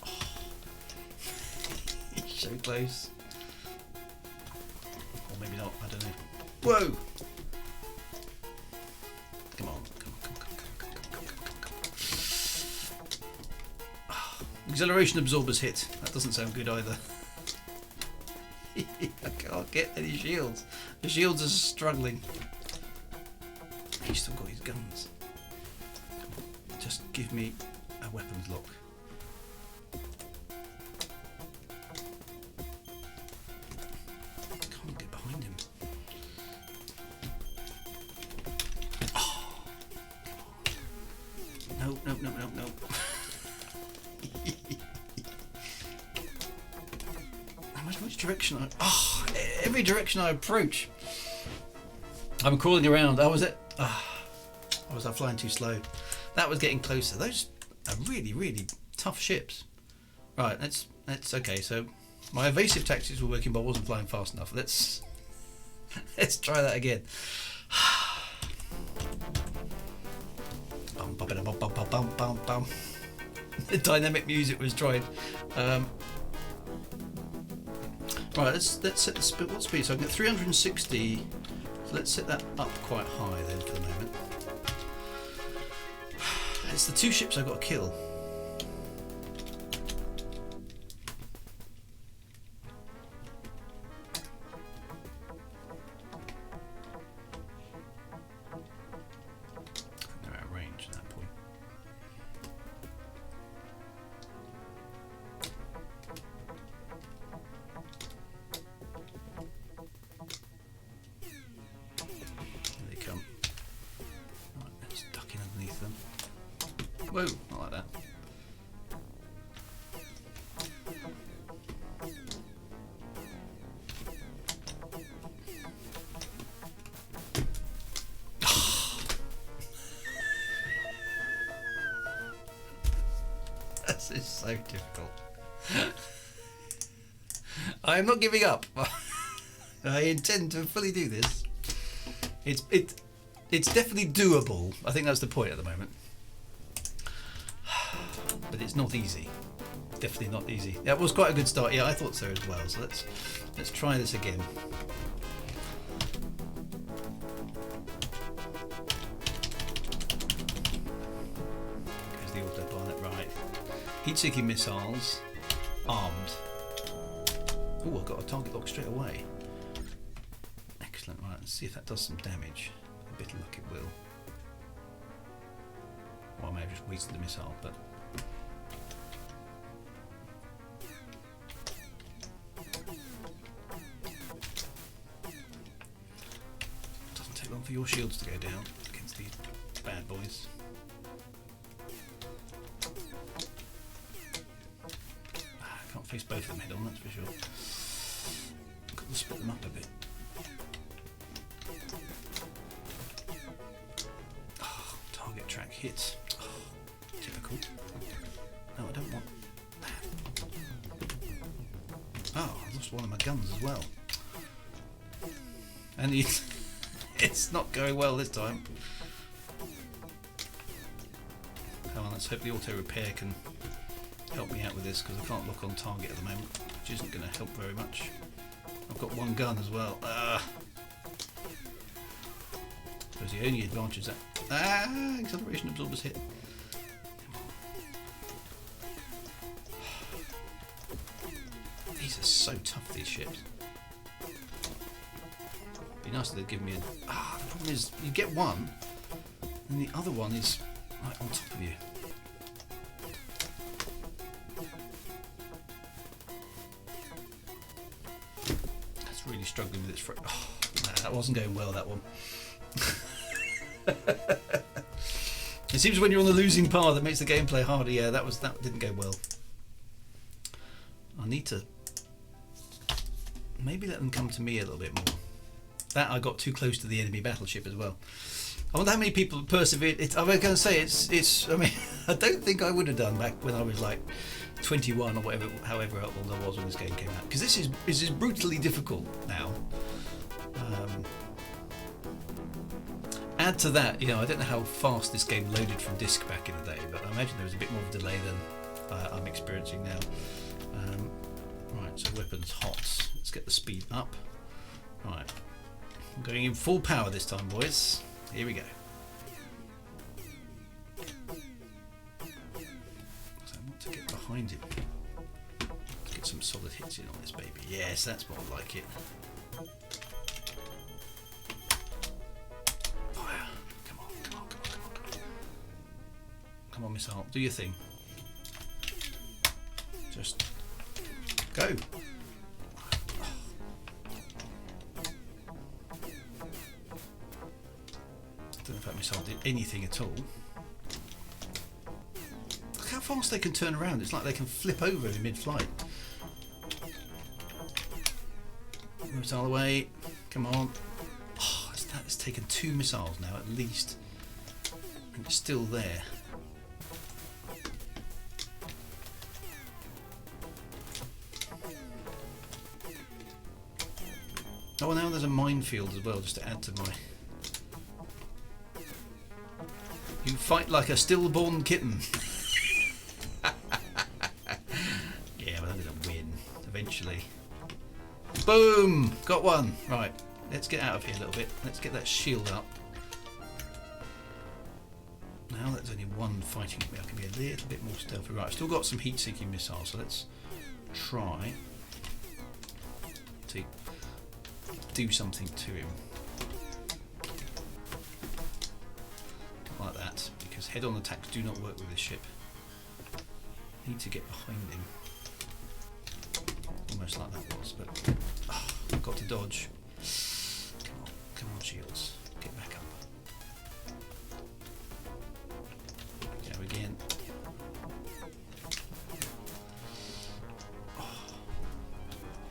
Oh. He's so close. Or maybe not, I don't know. Whoa! Come on, come on, come on, come on, come on, come on, come on. Oh. Acceleration absorbers hit. That doesn't sound good either. I can't get any shields. The shields are struggling. He's still got his guns. Just give me a weapons lock. Can't get behind him. Oh, come on. No, no, no, no, no. Which direction I... Oh, every direction I approach, I'm crawling around. Oh, was it? Or was I flying too slow? That was getting closer. Those are really, really tough ships. Right, let's okay, so my evasive tactics were working, but I wasn't flying fast enough. Let's try that again. Bum, bum, bum, bum, bum, bum, bum, bum. The dynamic music was tried. Right, let's set the speed. What speed? So I can get 360. So let's set that up quite high then for the moment. It's the 2 ships I've got to kill. They're out of range at that point. Whoa, not like that. This is so difficult. I am not giving up. I intend to fully do this. It's definitely doable. I think that's the point at the moment. But it's not easy. Definitely not easy. That was quite a good start. Yeah, I thought so as well. So let's try this again. There's the autopilot, right. Heat-seeking missiles, armed. Oh, I've got a target lock straight away. Excellent. Right, let's see if that does some damage. A bit of luck it will. Well, I may have just wasted the missile, but doesn't take long for your shields to go down against these bad boys. I can't face both of them head on, that's for sure. Got to split them up a bit. Oh, target track hits. Typical. No, I don't want that. Oh, I lost one of my guns as well. And it's not going well this time. Come on, let's hope the auto repair can help me out with this, because I can't lock on target at the moment, which isn't going to help very much. I've got one gun as well. Suppose the only advantage is that acceleration absorbers hit. These are so tough, these these ships. Be nice if they'd give me a... the problem is, you get one, and the other one is right on top of you. That's really struggling with its... that wasn't going well, that one. It seems when you're on the losing path that makes the gameplay harder. Yeah, that didn't go well. I need to maybe let them come to me a little bit more. That I got too close to the enemy battleship as well. I wonder how many people persevered. I was going to say it's. I mean, I don't think I would have done back when I was like 21 or whatever, however old I was when this game came out. Because this is brutally difficult now. Add to that, I don't know how fast this game loaded from disk back in the day, but I imagine there was a bit more of a delay than I'm experiencing now. Right, so weapons hot. Let's get the speed up. Right, I'm going in full power this time, boys. Here we go. So I want to get behind him. Let's get some solid hits in on this baby. Yes, that's more like it. Come on, missile, do your thing. Just go. I don't know if that missile did anything at all. Look how fast they can turn around. It's like they can flip over in mid-flight. Missile away. Come on. Oh, it's taken 2 missiles now at least. And it's still there. Oh, now there's a minefield as well, just to add to my... You fight like a stillborn kitten. Yeah, but I'm going to win, eventually. Boom! Got one! Right, let's get out of here a little bit. Let's get that shield up. Now there's only one fighting me. I can be a little bit more stealthy. Right, I've still got some heat-seeking missiles, so let's try to do something to him like that, because head-on attacks do not work with this ship. Need to get behind him, almost like that was, but I've got to dodge. Come on, shields, get back up. Go again.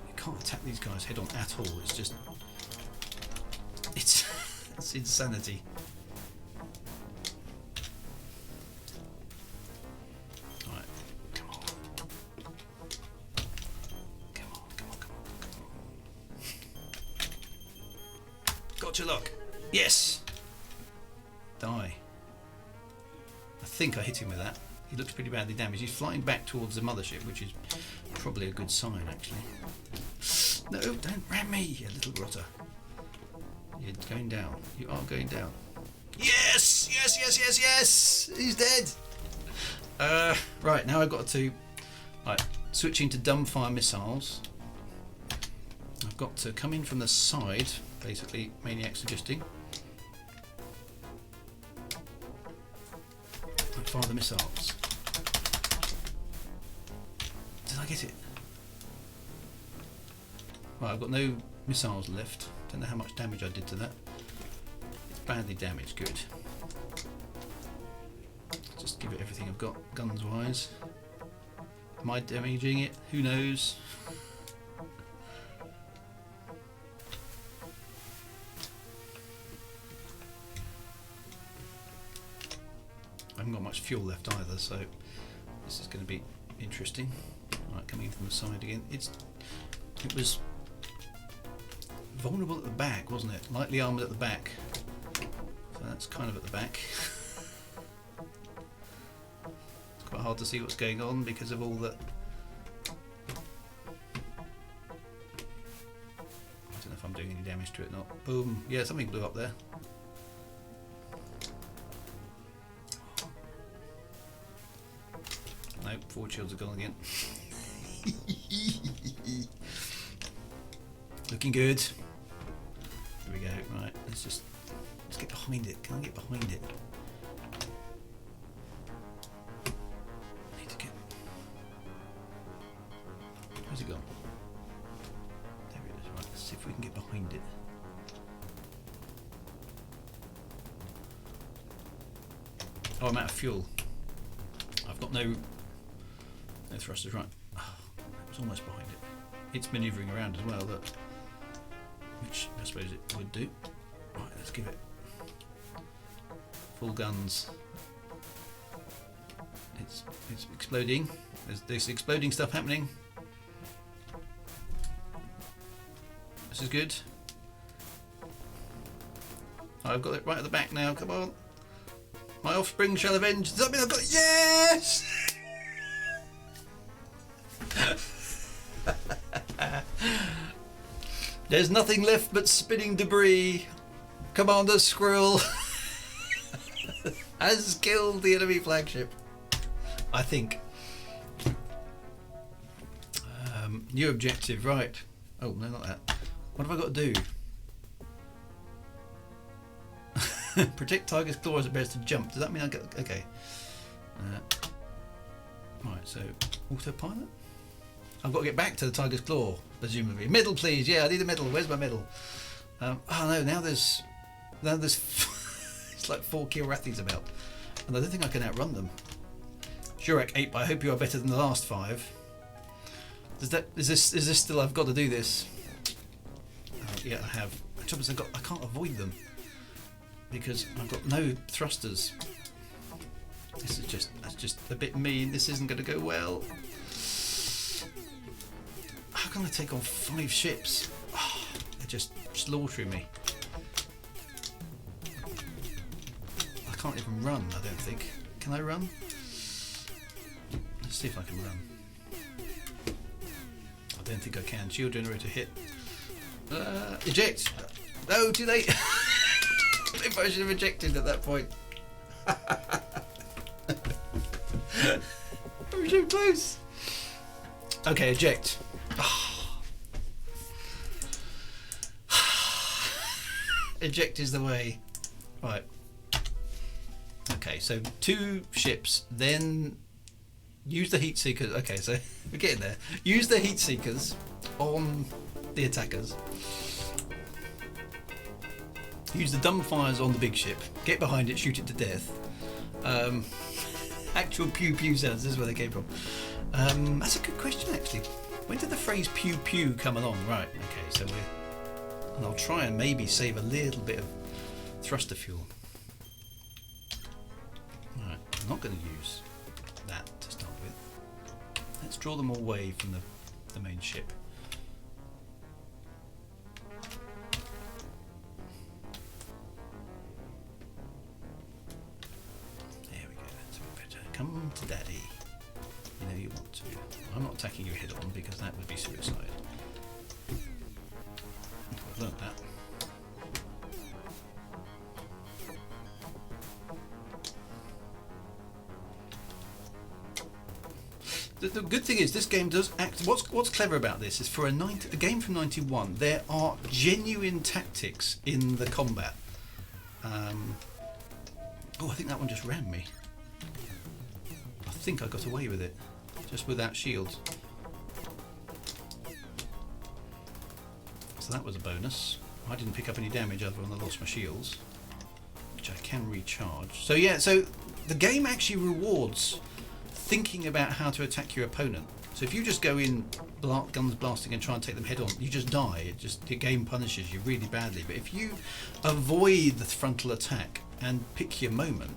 You can't attack these guys head-on at all. It's just it's insanity. Right, come on. Come on. Gotcha luck. Yes! Die. I think I hit him with that. He looks pretty badly damaged. He's flying back towards the mothership, which is probably a good sign, actually. No, don't ram me, you little rotter. You're going down. You are going down. Yes! Yes, yes, yes, yes! He's dead! Right, now I've got to... Right, switching to dumbfire missiles. I've got to come in from the side, basically, maniac suggesting. And fire the missiles. Did I get it? Right, I've got no missiles left. Don't know how much damage I did to that. It's badly damaged, good. Just give it everything I've got, guns wise. Am I damaging it? Who knows? I haven't got much fuel left either, so this is going to be interesting. Right, coming in from the side again. It was vulnerable at the back, wasn't it? Lightly armoured at the back. So that's kind of at the back. It's quite hard to see what's going on because of all the... I don't know if I'm doing any damage to it or not. Boom. Yeah, something blew up there. Nope, forward shields are gone again. Looking good. Here we go. Right, let's get behind it. Can I get behind it? I need to get. Where's it gone? There it is. Right, let's see if we can get behind it. Oh, I'm out of fuel. I've got no thrusters. Right. Oh, I was almost behind it. It's manoeuvring around as well, look. Which I suppose it would do. Right, let's give it full guns. It's exploding. There's exploding stuff happening. This is good. I've got it right at the back now. Come on. My offspring shall avenge. Does that mean I've got... Yes! There's nothing left but spinning debris. Commander Squirrel has killed the enemy flagship. I think. New objective, right. Oh, no, not that. What have I got to do? Protect Tiger's Claw as it bears to jump. Does that mean I get... Okay. Right, so autopilot? I've got to get back to the Tiger's Claw, presumably. Medal, please. Yeah, I need a medal. Where's my medal? Oh no, now there's it's like 4 Kilrathis about, and I don't think I can outrun them. Shurak 8, but I hope you are better than the last 5. Is this still? I've got to do this. Yeah, I have. The trouble is I can't avoid them because I've got no thrusters. This is that's just a bit mean. This isn't going to go well. How can I take on 5 ships? Oh, they're just slaughtering me. I can't even run, I don't think. Can I run? Let's see if I can run. I don't think I can. Shield generator hit. Eject! No, too late! If I should have ejected at that point. I'm so close! Okay, eject. Eject is the way. Right. Okay, so 2 ships, then use the heat seekers. Okay, so we're getting there. Use the heat seekers on the attackers. Use the dumbfires on the big ship. Get behind it, shoot it to death. Actual pew pew sounds. This is where they came from. That's a good question, actually. When did the phrase pew pew come along? Right. Okay, so and I'll try and maybe save a little bit of thruster fuel. Right, I'm not going to use that to start with. Let's draw them away from the main ship. There we go, that's a bit better. Come to daddy. You know you want to. I'm not attacking you head on because that would be suicide. I've learnt that. The good thing is this game does act. What's clever about this is for a game from '91, there are genuine tactics in the combat. Oh, I think that one just rammed me. I think I got away with it, just without shields. So that was a bonus. I didn't pick up any damage other than I lost my shields, which I can recharge. So yeah, so the game actually rewards thinking about how to attack your opponent. So if you just go in guns blasting and try and take them head on, you just die. The game punishes you really badly. But if you avoid the frontal attack and pick your moment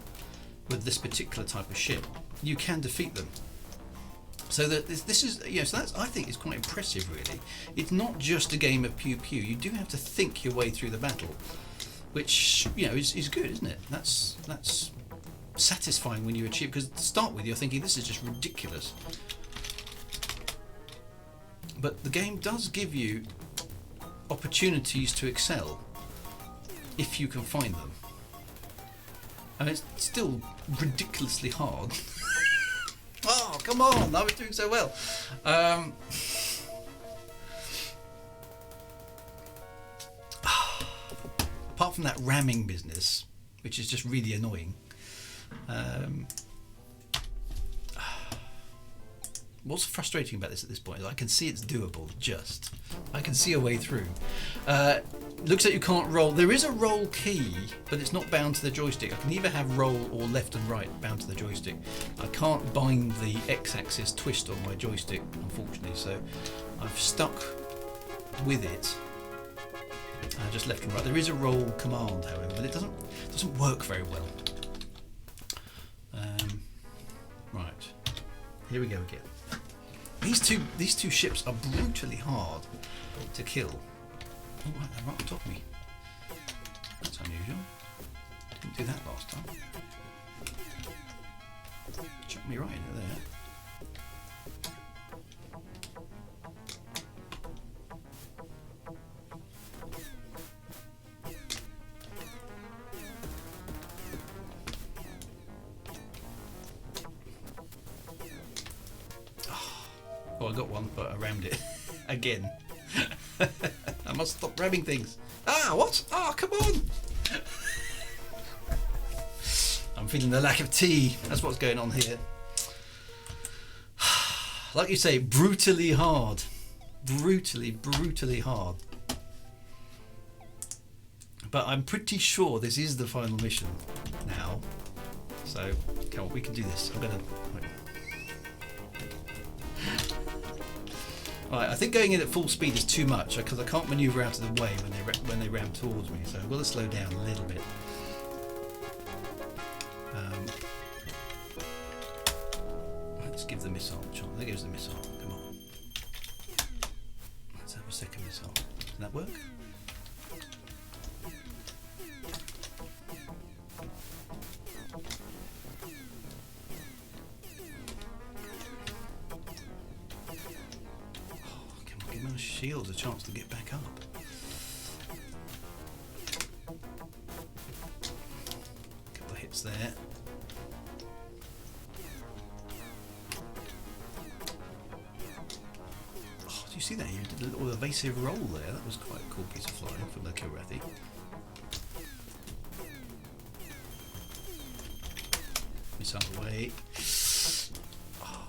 with this particular type of ship, you can defeat them. So that this is, you know, so that's, I think, is quite impressive, really. It's not just a game of pew pew. You do have to think your way through the battle, which, you know, is good, isn't it? That's satisfying when you achieve, because to start with you're thinking this is just ridiculous, but the game does give you opportunities to excel if you can find them, and it's still ridiculously hard. Oh, come on, I was doing so well. from that ramming business, which is just really annoying, what's frustrating about this at this point is I can see it's doable, I can see a way through. Looks like you can't roll. There is a roll key, but it's not bound to the joystick. I can either have roll or left and right bound to the joystick. I can't bind the X-axis twist on my joystick, unfortunately, so I've stuck with it. Just left and right. There is a roll command, however, but it doesn't work very well. Right, here we go again. These two ships are brutally hard to kill. Oh, right, they're right on top of me. That's unusual. Didn't do that last time. Chucked me right into there. Oh, I got one, but I rammed it again. I must stop ramming things. Ah, what? Ah, come on! I'm feeling the lack of tea. That's what's going on here. Like you say, brutally hard. Brutally hard. But I'm pretty sure this is the final mission now. So, come on, we can do this. I'm gonna... Right, I think going in at full speed is too much because I can't manoeuvre out of the way when they ram towards me, so I've got to slow down a little bit. Let's give the missile a chance. There goes the missile. Come on. Let's have a second missile. Can that work? Shields a chance to get back up. Couple of hits there. Oh, do you see that? You did a little evasive roll there. That was quite a cool piece of flying from the Kilrathi. Missile away. Oh,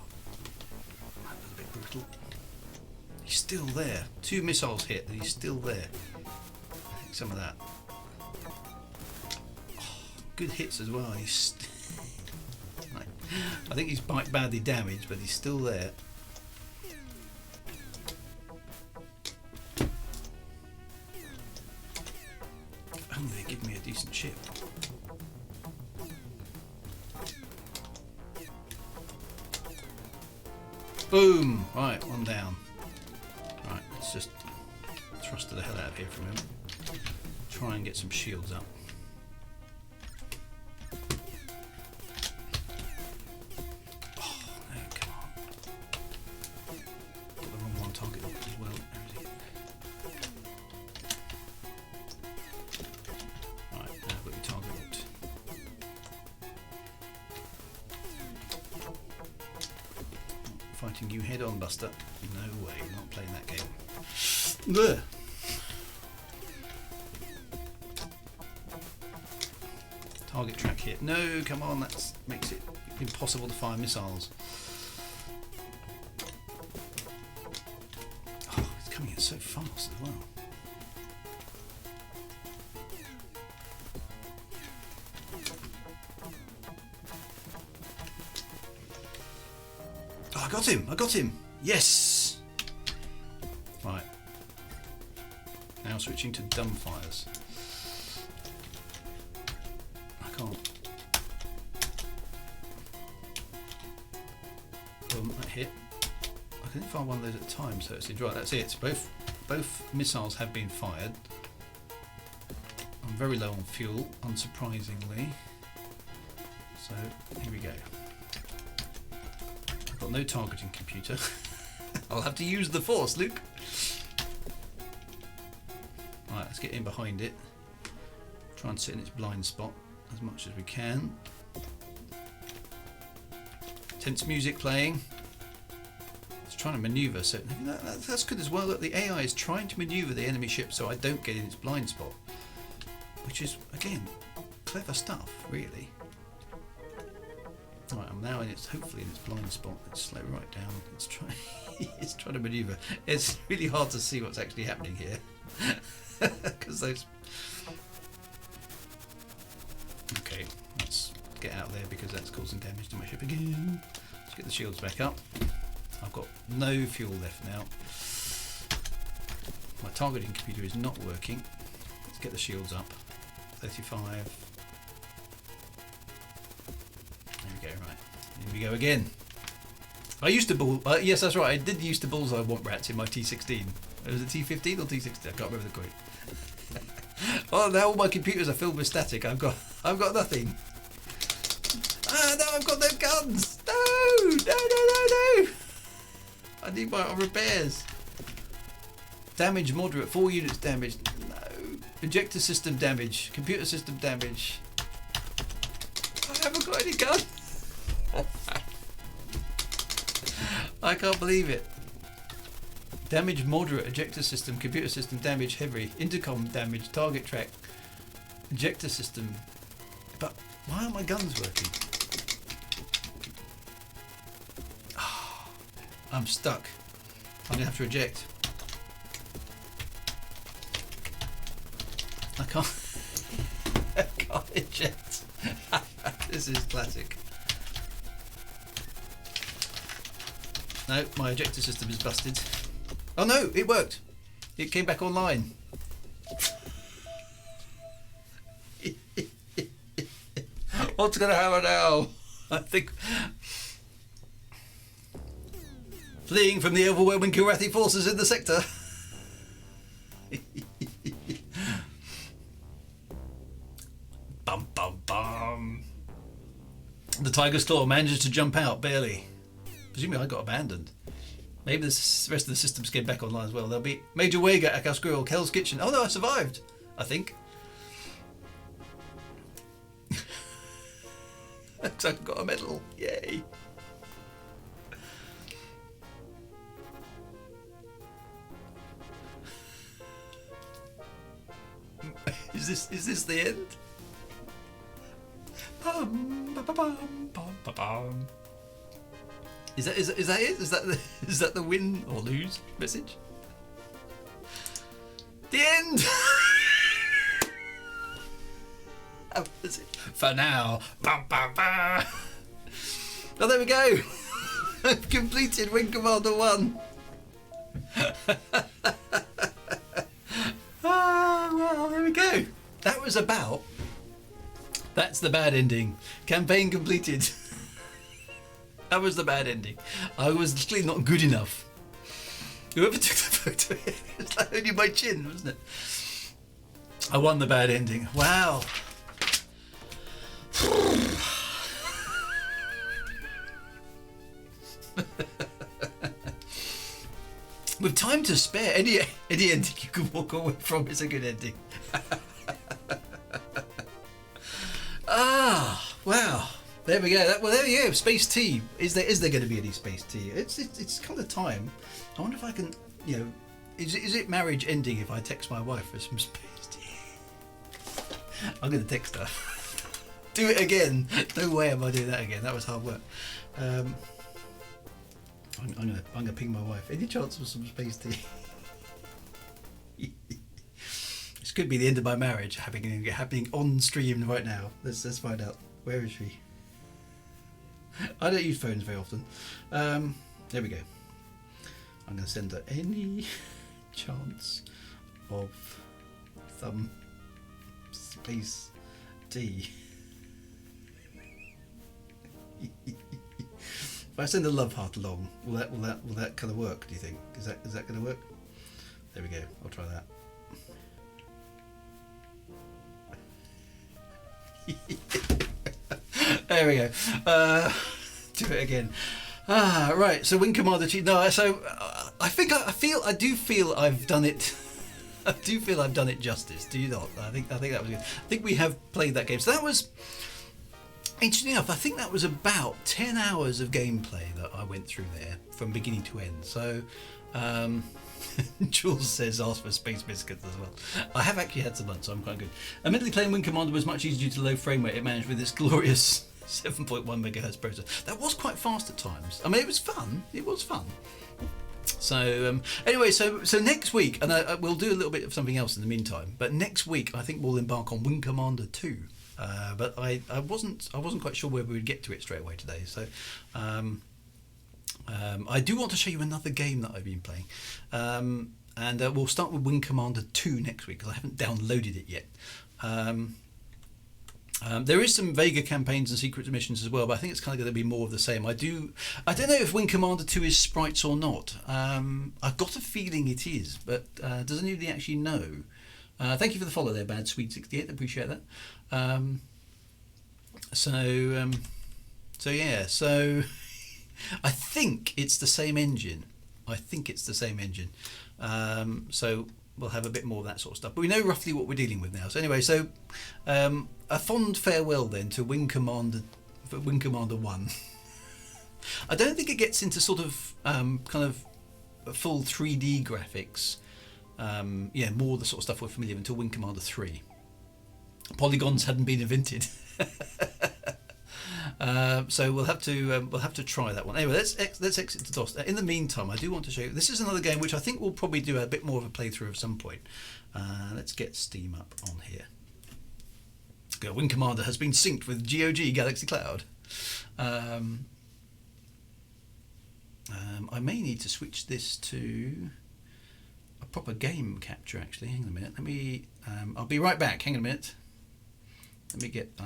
that was a bit brutal. He's still there. 2 missiles hit and he's still there. I think some of that. Oh, good hits as well. He's I think he's quite badly damaged, but he's still there. If only they give me a decent ship. Boom! Right, one down. Right, let's just thrust the hell out of here from him. Try and get some shields up. Oh, no, come on. Got the wrong one target locked as well. Right, now I've got your target locked. Fighting you head on, Buster. No way, I'm not playing that game. Ugh. Target track hit. No, come on, that makes it impossible to fire missiles. Oh, it's coming in so fast as well. Oh, I got him! Yes! Right. Now switching to dumbfires. I can't. Boom, that hit. I can only fire one of those at a time, so it's right, that's it. Both missiles have been fired. I'm very low on fuel, unsurprisingly. So, here we go. I've got no targeting computer. I'll have to use the force, Luke. Right, let's get in behind it. Try and sit in its blind spot as much as we can. Tense music playing. It's trying to manoeuvre, so that's good as well. That the AI is trying to manoeuvre the enemy ship so I don't get in its blind spot. which is, again, clever stuff, really. Right, I'm now in its, hopefully in its blind spot. Let's slow right down. It's trying, it's trying to manoeuvre. It's really hard to see what's actually happening here, because those. Okay, let's get out there because that's causing damage to my ship again. Let's get the shields back up. I've got no fuel left now. My targeting computer is not working. Let's get the shields up. 35. There we go, right. Here we go again. I used to bull... yes, that's right. I did used to bullseye Womp Rats in my T16. Was it T15 or T16? I can't remember the quote. Oh, now all my computers are filled with static. I've got nothing. Ah, no, I've got them guns. No. I need my repairs. Damage moderate. 4 units damaged. No. Ejector system damage. Computer system damage. I haven't got any guns. I can't believe it. Damage moderate. Ejector system. Computer system damage heavy. Intercom damage. Target track. Ejector system. But why aren't my guns working? Oh, I'm stuck. I'm gonna have to eject. I can't. I can't eject. This is classic. No, my ejector system is busted. Oh no, it worked. It came back online. What's going to happen now? I think... Fleeing from the overwhelming Kilrathi forces in the sector. Bum bum bum. The Tiger's Claw manages to jump out, barely. Presumably I got abandoned. Maybe the rest of the systems came back online as well. There'll be Major Wager, Akar Squirrel, Hell's Kitchen. Oh no, I survived, I think. I've got a medal. Yay. Is this the end? Is that it? Is that the win or lose message? The end. That was it for now. Oh, there we go. I've completed Wing Commander 1. Well, there we go. That was about. That's the bad ending. Campaign completed. That was the bad ending. I was clearly not good enough. Whoever took the photo, it's like only my chin, wasn't it? I won the bad ending. Wow. With time to spare, any ending you can walk away from is a good ending. Ah, wow. There we go. Well, there we go. Space tea. Is there going to be any space tea? It's kind of time. I wonder if I can, you know, is it marriage ending if I text my wife for some space tea? I'm going to text her. Do it again. No way am I doing that again. That was hard work. I'm gonna ping my wife. Any chance of some space tea? This could be the end of my marriage happening on stream right now. Let's find out. Where is she? I don't use phones very often. There we go. I'm gonna send her any chance of some space tea. If I send a love heart along, will that kind of work? Do you think? Is that going to work? There we go. I'll try that. There we go. Do it again. Right. So Wing Commander Chief. No. So I do feel I've done it. I do feel I've done it justice. Do you not? I think that was good. I think we have played that game. So that was. Interesting enough, I think that was about 10 hours of gameplay that I went through there from beginning to end. So, Jules says ask for space biscuits as well. I have actually had some lunch, so I'm quite good. Admittedly, playing Wing Commander was much easier due to low frame rate it managed with its glorious 7.1 megahertz processor. That was quite fast at times. I mean, it was fun. It was fun. So anyway, so next week, and we'll do a little bit of something else in the meantime. But next week, I think we'll embark on Wing Commander 2. But I wasn't quite sure where we would get to it straight away today. So I do want to show you another game that I've been playing, and we'll start with Wing Commander 2 next week because I haven't downloaded it yet. There is some Vega campaigns and secret missions as well, but I think it's kind of going to be more of the same. I don't know if Wing Commander 2 is sprites or not. I've got a feeling it is, but does anybody actually know? Thank you for the follow there, Bad Sweet 68. Appreciate that. So yeah. So I think it's the same engine. So we'll have a bit more of that sort of stuff, but we know roughly what we're dealing with now. So anyway, so a fond farewell then to Wing Commander 1. I don't think it gets into sort of kind of full 3D graphics. More the sort of stuff we're familiar with until Wing Commander 3. Polygons hadn't been invented. So we'll have to try that one. Anyway, let's exit to DOS. In the meantime, I do want to show you. This is another game which I think we'll probably do a bit more of a playthrough at some point. Let's get Steam up on here. Wing Commander has been synced with GOG Galaxy Cloud. I may need to switch this to a proper game capture. Actually, hang on a minute. Let me. I'll be right back. Hang on a minute. I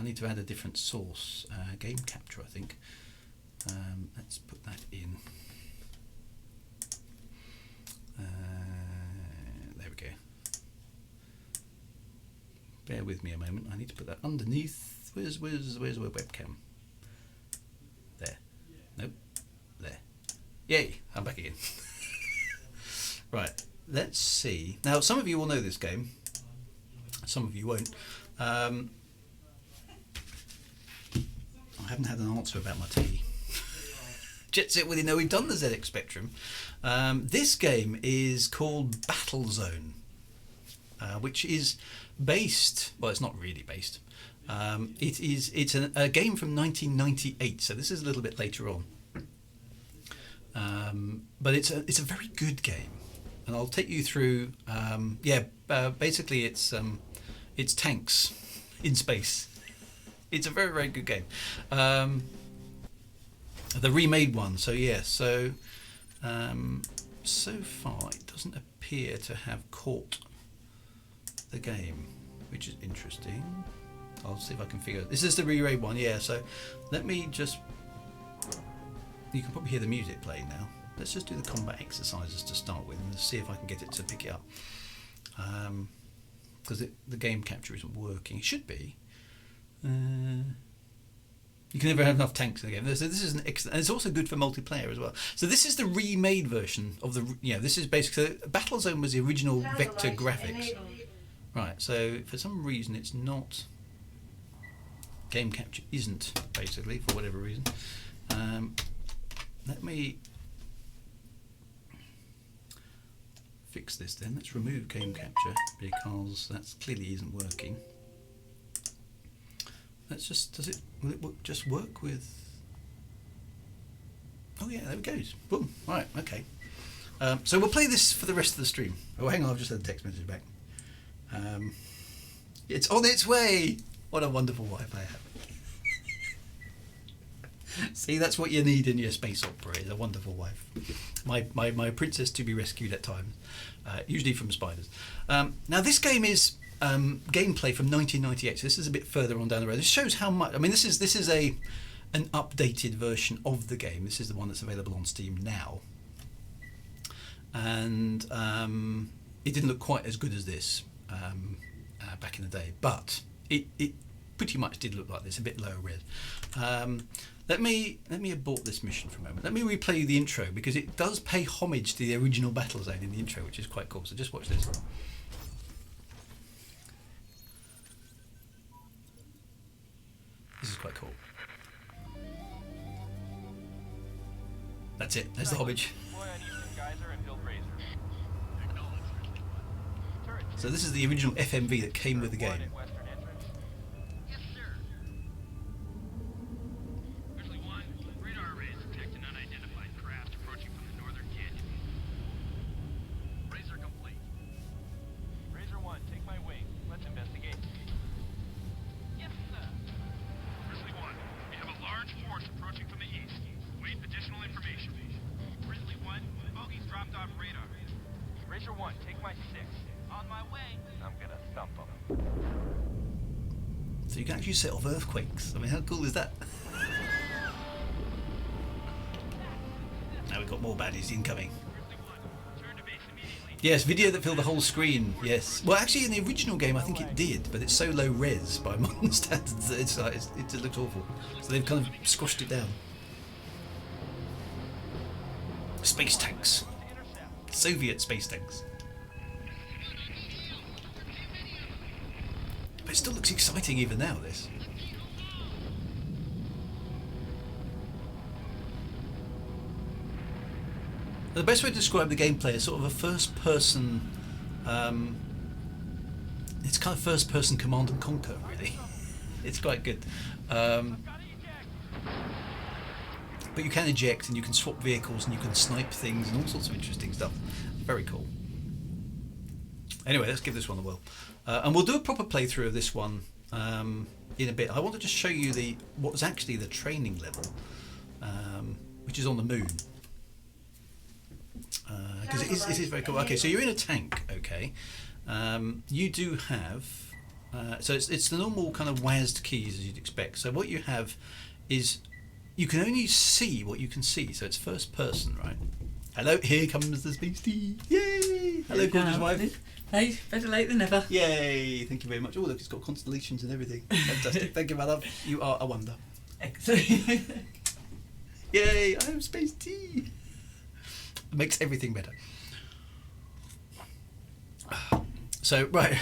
need to add a different source. Game capture, I think. Let's put that in. There we go. Bear with me a moment. I need to put that underneath. Where's my webcam? There. Nope. There. Yay! I'm back again. Right. Let's see. Now, some of you will know this game. Some of you won't. I haven't had an answer about my tea. Jet Set Willie, no, we've done the ZX Spectrum. This game is called Battlezone, which is based. Well, it's not really based. It's a game from 1998, so this is a little bit later on. But it's a very good game, and I'll take you through. Basically, it's tanks in space. It's a very, very good game. The remade one. So yeah. So far it doesn't appear to have caught the game, which is interesting. I'll see if I can figure it. This is the remade one. Yeah. So let me just. You can probably hear the music playing now. Let's just do the combat exercises to start with, and see if I can get it to pick it up. Because the game capture isn't working. It should be. You can never have enough tanks in the game. So this is an excellent, and it's also good for multiplayer as well. So this is the remade version of the. This is basically Battlezone was the original vector graphics. Right. So for some reason it's not. Game capture isn't basically for whatever reason. Let me fix this then. Let's remove game capture because that clearly isn't working. Let's just, will it just work with, oh yeah, there it goes, boom, right, okay. So we'll play this for the rest of the stream. Oh hang on, I've just had a text message back. It's on its way! What a wonderful wife I have. See, that's what you need in your space opera, is a wonderful wife. My princess to be rescued at times, usually from spiders. Now this game is gameplay from 1998, so this is a bit further on down the road. This shows how much. I mean, this is an updated version of the game. This is the one that's available on Steam now, and it didn't look quite as good as this back in the day, but it pretty much did look like this, a bit lower res. Let me abort this mission for a moment. Let me replay the intro because it does pay homage to the original Battlezone in the intro, which is quite cool. So just watch this. This is quite cool. That's it. There's the homage. So this is the original FMV that came with the game. Yes, sir. Grizzly 1, radar arrays detect an unidentified craft approaching from the northern canyon. Razor complete. Razor 1, take my wing. Let's investigate. Yes, sir. Grizzly 1, we have a large force approaching from the east. Wait additional information. Grizzly 1, bogies dropped off radar. Razor 1, take my 6. On my way. I'm gonna thump them. So you can actually set off earthquakes. I mean, how cool is that? Now we've got more baddies incoming. Yes, video that filled the whole screen. Yes. Well, actually, in the original game, I think it did, but it's so low res by modern standards that it just looks awful. So they've kind of squashed it down. Space tanks. Soviet space tanks. But it still looks exciting even now, this. The best way to describe the gameplay is sort of a first-person... it's kind of first-person Command and Conquer, really. It's quite good. But you can eject and you can swap vehicles and you can snipe things and all sorts of interesting stuff. Very cool. Anyway, let's give this one a whirl. And we'll do a proper playthrough of this one in a bit. I want to just show you what was actually the training level, which is on the moon. Because it is very cool. Okay, so you're in a tank, okay. You do have... so it's the normal kind of WASD keys as you'd expect. So what you have is... You can only see what you can see, so it's first person, right? Hello, here comes the Space Tea. Yay! Hello, gorgeous wife. Hey, better late than never. Yay! Thank you very much. Oh, look, it's got constellations and everything. Fantastic. Thank you, my love. You are a wonder. Excellent. Yay! I am Space Tea. It makes everything better. So, right.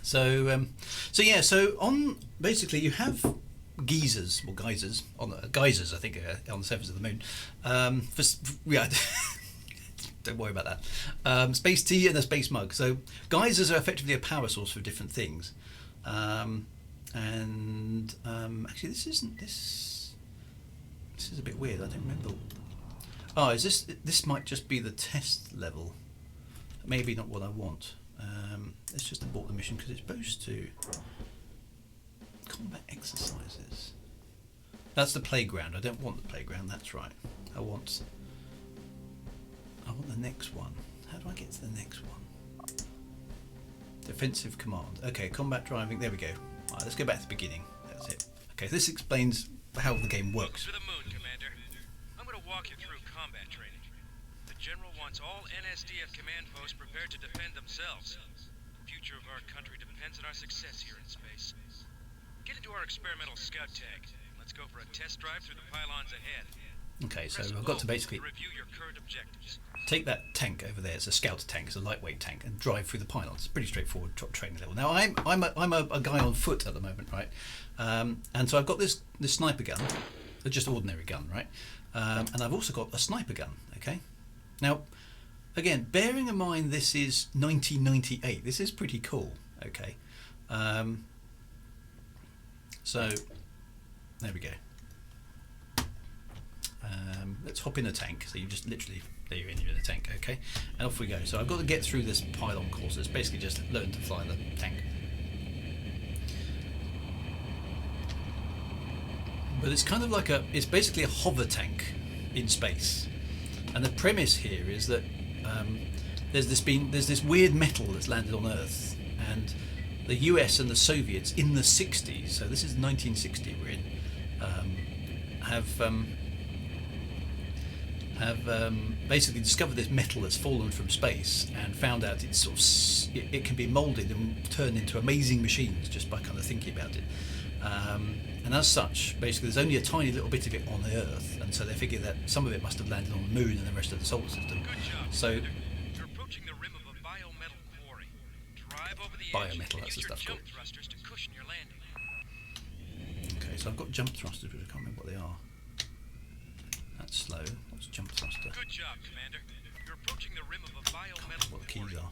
So yeah, so on... Basically, you have... geysers I think on the surface of the moon. Yeah, don't worry about that. Space tea and a space mug. So geysers are effectively a power source for different things. Actually, this is a bit weird. I don't remember. Oh, is this might just be the test level? Maybe not what I want. Let's just abort the mission because it's supposed to. Combat exercises. That's the playground. I don't want the playground. That's right. I want the next one. How do I get to the next one? Defensive command. Okay, combat driving. There we go. All right, let's go back to the beginning. That's it. Okay, this explains how the game works. To the moon, Commander. I'm going to walk you through combat training. The General wants all NSDF command posts prepared to defend themselves. The future of our country depends on our success here in space. Get into our experimental scout tag. Let's go for a test drive through the pylons ahead. Okay, so I've got to basically review your current objectives. Take that tank over there. It's a scout tank. It's a lightweight tank, and drive through the pylons. It's pretty straightforward training level. Now I'm a guy on foot at the moment, right? And so I've got this sniper gun, just ordinary gun, right? And I've also got a sniper gun. Okay. Now, again, bearing in mind this is 1998. This is pretty cool. Okay. So, there we go. Let's hop in a tank. So you just literally, there you're in a tank, okay? And off we go. So I've got to get through this pylon course. It's basically just learn to fly the tank. But it's kind of like it's basically a hover tank in space. And the premise here is that there's this weird metal that's landed on Earth, and the US and the Soviets in the 60s, so this is 1960 we're in, have basically discovered this metal that's fallen from space and found out it's it can be moulded and turned into amazing machines just by kind of thinking about it. And as such, basically there's only a tiny little bit of it on the Earth, and so they figure that some of it must have landed on the Moon and the rest of the solar system. Good job, so Commander. You're approaching the rim of a biometal quarry. Drive over the Biometal, edge that's the and use your stuff jump called. thrusters to cushion your landing. Okay, so I've got jump thrusters, but I can't remember what they are. That's slow. What's jump thruster? Good job, Commander. You're approaching the rim of a biometal What the keys quarry. are.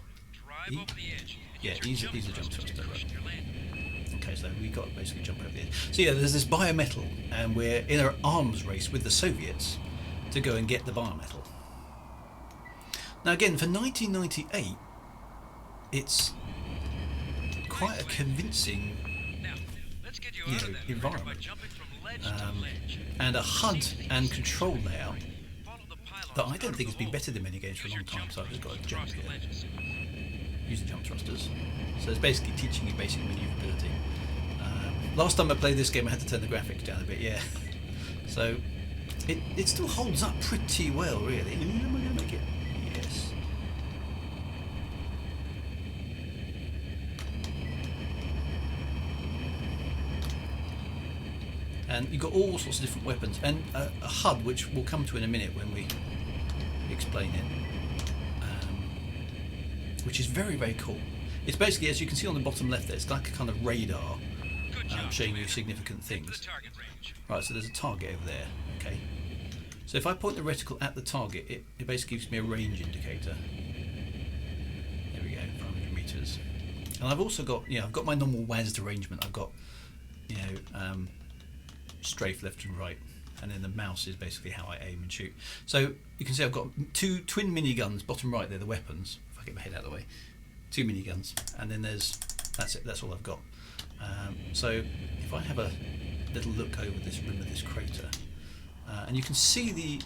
Drive over the edge. Yeah, Use your he's a jump thruster. to your landing. Okay, so we got to basically jump over the edge. So yeah, there's this biometal, and we're in an arms race with the Soviets to go and get the biometal. Now again, for 1998, it's quite a convincing Now, let's get you out of that by environment, jumping from ledge to ledge. and a HUD and control layout Follow the pylons that I out don't of think the has been hole. better than many games for a long Use your time, so I've just got to across jump the here. ledges. Use the jump thrusters. So it's basically teaching you basic maneuverability. Last time I played this game I had to turn the graphics down a bit, yeah. So it still holds up pretty well, really. Am I going to make it? Yes. And you've got all sorts of different weapons, and a HUD, which we'll come to in a minute when we explain it, which is very, very cool. It's basically, as you can see on the bottom left there, it's like a kind of radar Good job, showing you Commander. significant Get to things. the target range. Right, so there's a target over there, okay. So if I point the reticle at the target, it basically gives me a range indicator. There we go, 500 metres. And I've also got, I've got my normal WASD arrangement. I've got, strafe left and right, and then the mouse is basically how I aim and shoot. So you can see I've got two twin miniguns, bottom right, they're the weapons. If I get my head out of the way, 2 miniguns, and then that's it. That's all I've got. So if I have a little look over this rim of this crater, and you can see the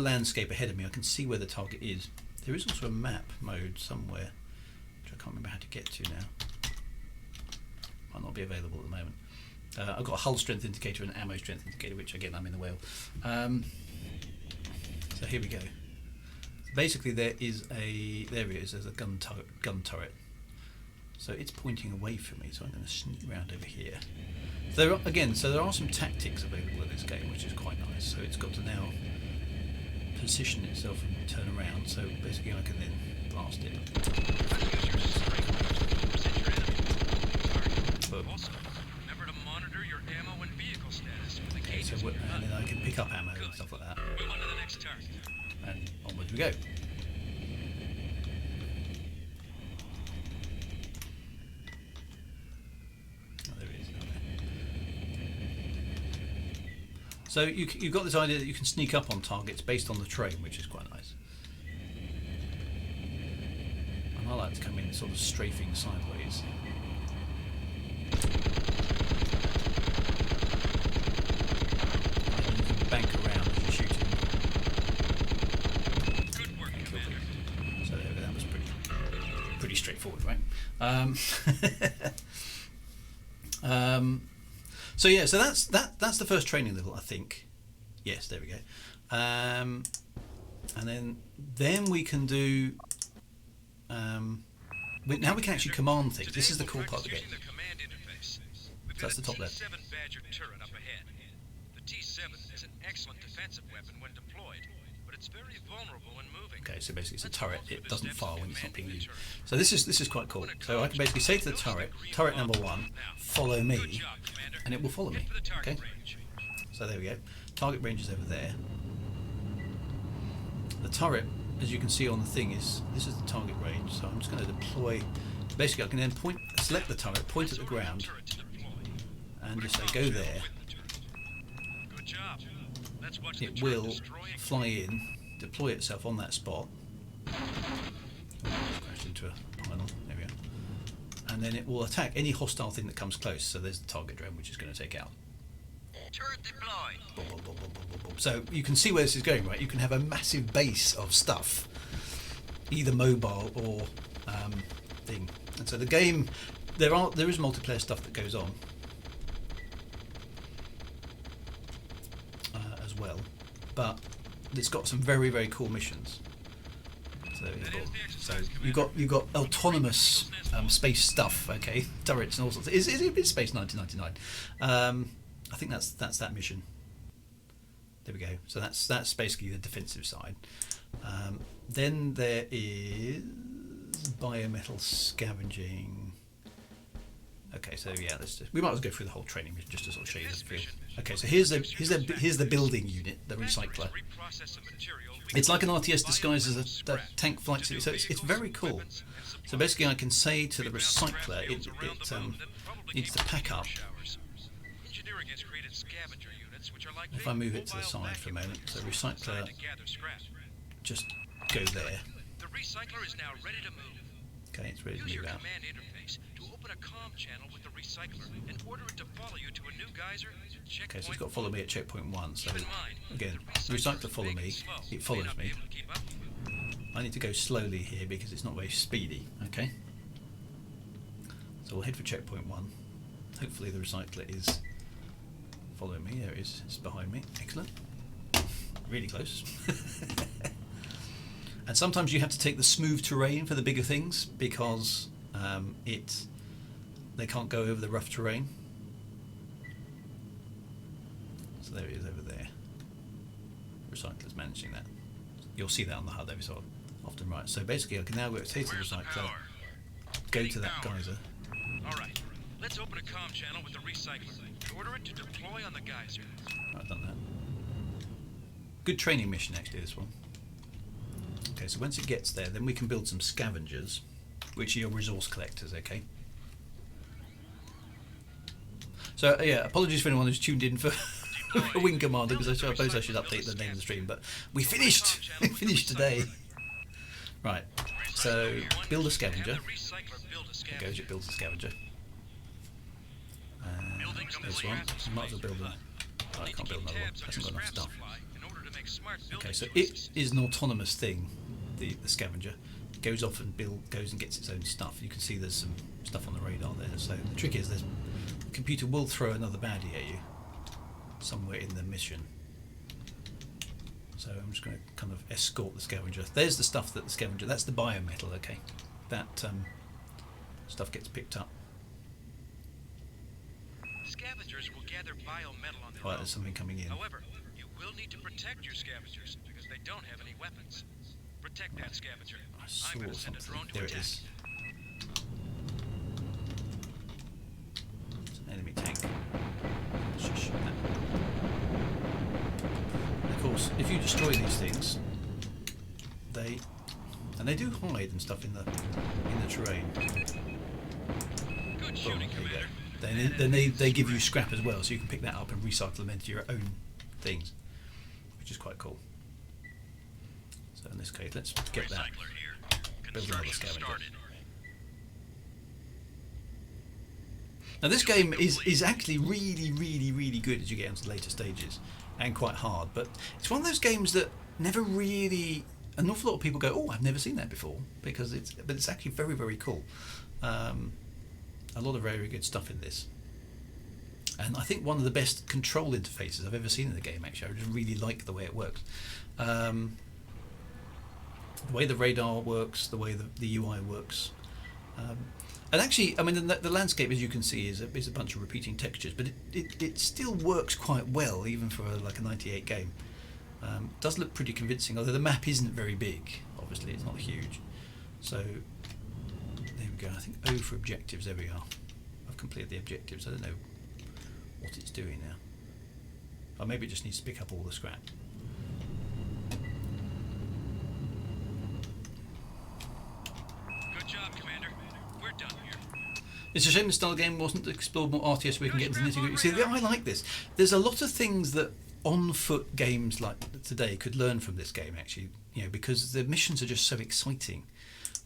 landscape ahead of me. I can see where the target is. There is also a map mode somewhere, which I can't remember how to get to now. Might not be available at the moment. I've got a hull strength indicator and an ammo strength indicator, which again I'm in the whale. So here we go. Basically, there it is. There's a gun turret. So it's pointing away from me. So I'm going to sneak around over here. So there are some tactics available in this game, which is quite nice. So it's got to now position itself and turn around. So basically, I can then blast it. Boom. Also, remember to monitor your ammo and vehicle status with the Okay, so gauges. and then I can pick up ammo and stuff like that. Move on to the next target. And onwards we go. Oh, there it is. So you've got this idea that you can sneak up on targets based on the terrain, which is quite nice. And I like to come in sort of strafing sideways. And you can bank around as you're shooting. Good work, And kill Commander. things. So that was pretty straightforward, right? So yeah, so that's the first training level, I think. Yes, there we go. And then we can do. Now we can actually command things. This is the cool part of the game. Using the command interface. We've That's got the a top left. T7 Badger turret up ahead. The T7 is an excellent defensive weapon when deployed, but it's very vulnerable when moving. Okay, so basically it's a turret. It doesn't fire when it's not being used. So this is quite cool. So I can basically say to the turret number 1, follow me, Good job, Commander. and it will follow me. Head for the target Okay. range. So there we go. Target range is over there. The turret, as you can see on the thing, this is the target range. So I'm just going to deploy. Basically, I can then select the turret, point at the ground, Turret to deploy. and just say go there. Good job. Let's watch the It turret will destroy and fly in, deploy itself on that spot. Just crashed into a pylon. There we go. And then it will attack any hostile thing that comes close. So there's the target drone, which is going to take out. turret deployed. Boom, boom, boom, boom, boom, boom, boom. So you can see where this is going, right? You can have a massive base of stuff, either mobile or thing. And so the game, there is multiplayer stuff that goes on as well, but it's got some very, very cool missions. So you've got autonomous space stuff, okay, turrets and all sorts. Is it Space 1999? I think that's that mission. There we go. So that's basically the defensive side. Then there is biometal scavenging. Okay, so yeah, we might as well go through the whole training mission just to sort of show you the feel. Okay, so here's the building unit, the recycler. It's like an RTS disguised as a tank flight suit, so it's very cool. So basically, I can say to the recycler, it needs to pack up. If I move it to the side for a moment, so recycler, just go there. The recycler is now ready to move. Okay, it's ready to Use your move out. command interface to open a comm channel with the recycler and order it to follow you to a new geyser. Okay, so it's got to follow me at checkpoint 1. So again, the recycler follow me, it follows me. I need to go slowly here because it's not very speedy. Okay, so we'll head for checkpoint 1. Hopefully the recycler is following me. There it is. It's behind me. Excellent. Really close. And sometimes you have to take the smooth terrain for the bigger things because they can't go over the rough terrain. So there it is over there. Recycler's managing that. You'll see that on the HUD every so often, right? So basically, I can now go to the recycler, go to that geyser. All right, let's open a comm channel with the recycler. Order it to deploy on the geyser. I've done that. Good training mission actually, this one. Okay, so once it gets there, then we can build some scavengers, which are your resource collectors, okay? So, yeah, apologies for anyone who's tuned in for Wing Commander, because I suppose I should update the name of the stream, but we finished! We finished today! Right, so build a scavenger. There goes, it builds a scavenger. There's one. Might as well build one. Oh, I can't build another one, hasn't got enough stuff. Okay, so it is an autonomous thing, the scavenger. It goes off and goes and gets its own stuff. You can see there's some stuff on the radar there. So the trick is the computer will throw another baddie at you somewhere in the mission. So I'm just going to kind of escort the scavenger. There's the stuff that the scavenger, that's the biometal, okay. That stuff gets picked up. Scavengers will gather biometal on their Right, own. there's something coming in. However, you will need to protect your scavengers because they don't have any weapons. Protect that scavenger. I saw I'm going to send a drone something. to There it attack. is. It's an enemy tank. Let's shoot that. And of course, if you destroy these things, they do hide and stuff in the terrain. Good Oh, shooting, there you go. Commander. Then they give you scrap as well, so you can pick that up and recycle them into your own things, which is quite cool. So in this case, let's get that. Recycler here. Build another Construction scavenger. started. Now this game is actually really good as you get into the later stages, and quite hard. But it's one of those games that never really. An awful lot of people go, "Oh, I've never seen that before," because it's actually very cool. A lot of very good stuff in this, and I think one of the best control interfaces I've ever seen in the game. Actually, I just really like the way it works. The way the radar works, the way the UI works. And actually, I mean, the landscape, as you can see, is a bunch of repeating textures, but it still works quite well, even for like a 98 game. It does look pretty convincing, although the map isn't very big. Obviously, it's not huge. So, there we go. I think O for objectives. There we are. I've completed the objectives. I don't know what it's doing now. Or maybe it just needs to pick up all the scrap. Good job, Commander. We're done here. It's a shame the style game wasn't explored more RTS so we can get into nitty-gritty. See, I like this. There's a lot of things that on-foot games like today could learn from this game, actually, because the missions are just so exciting.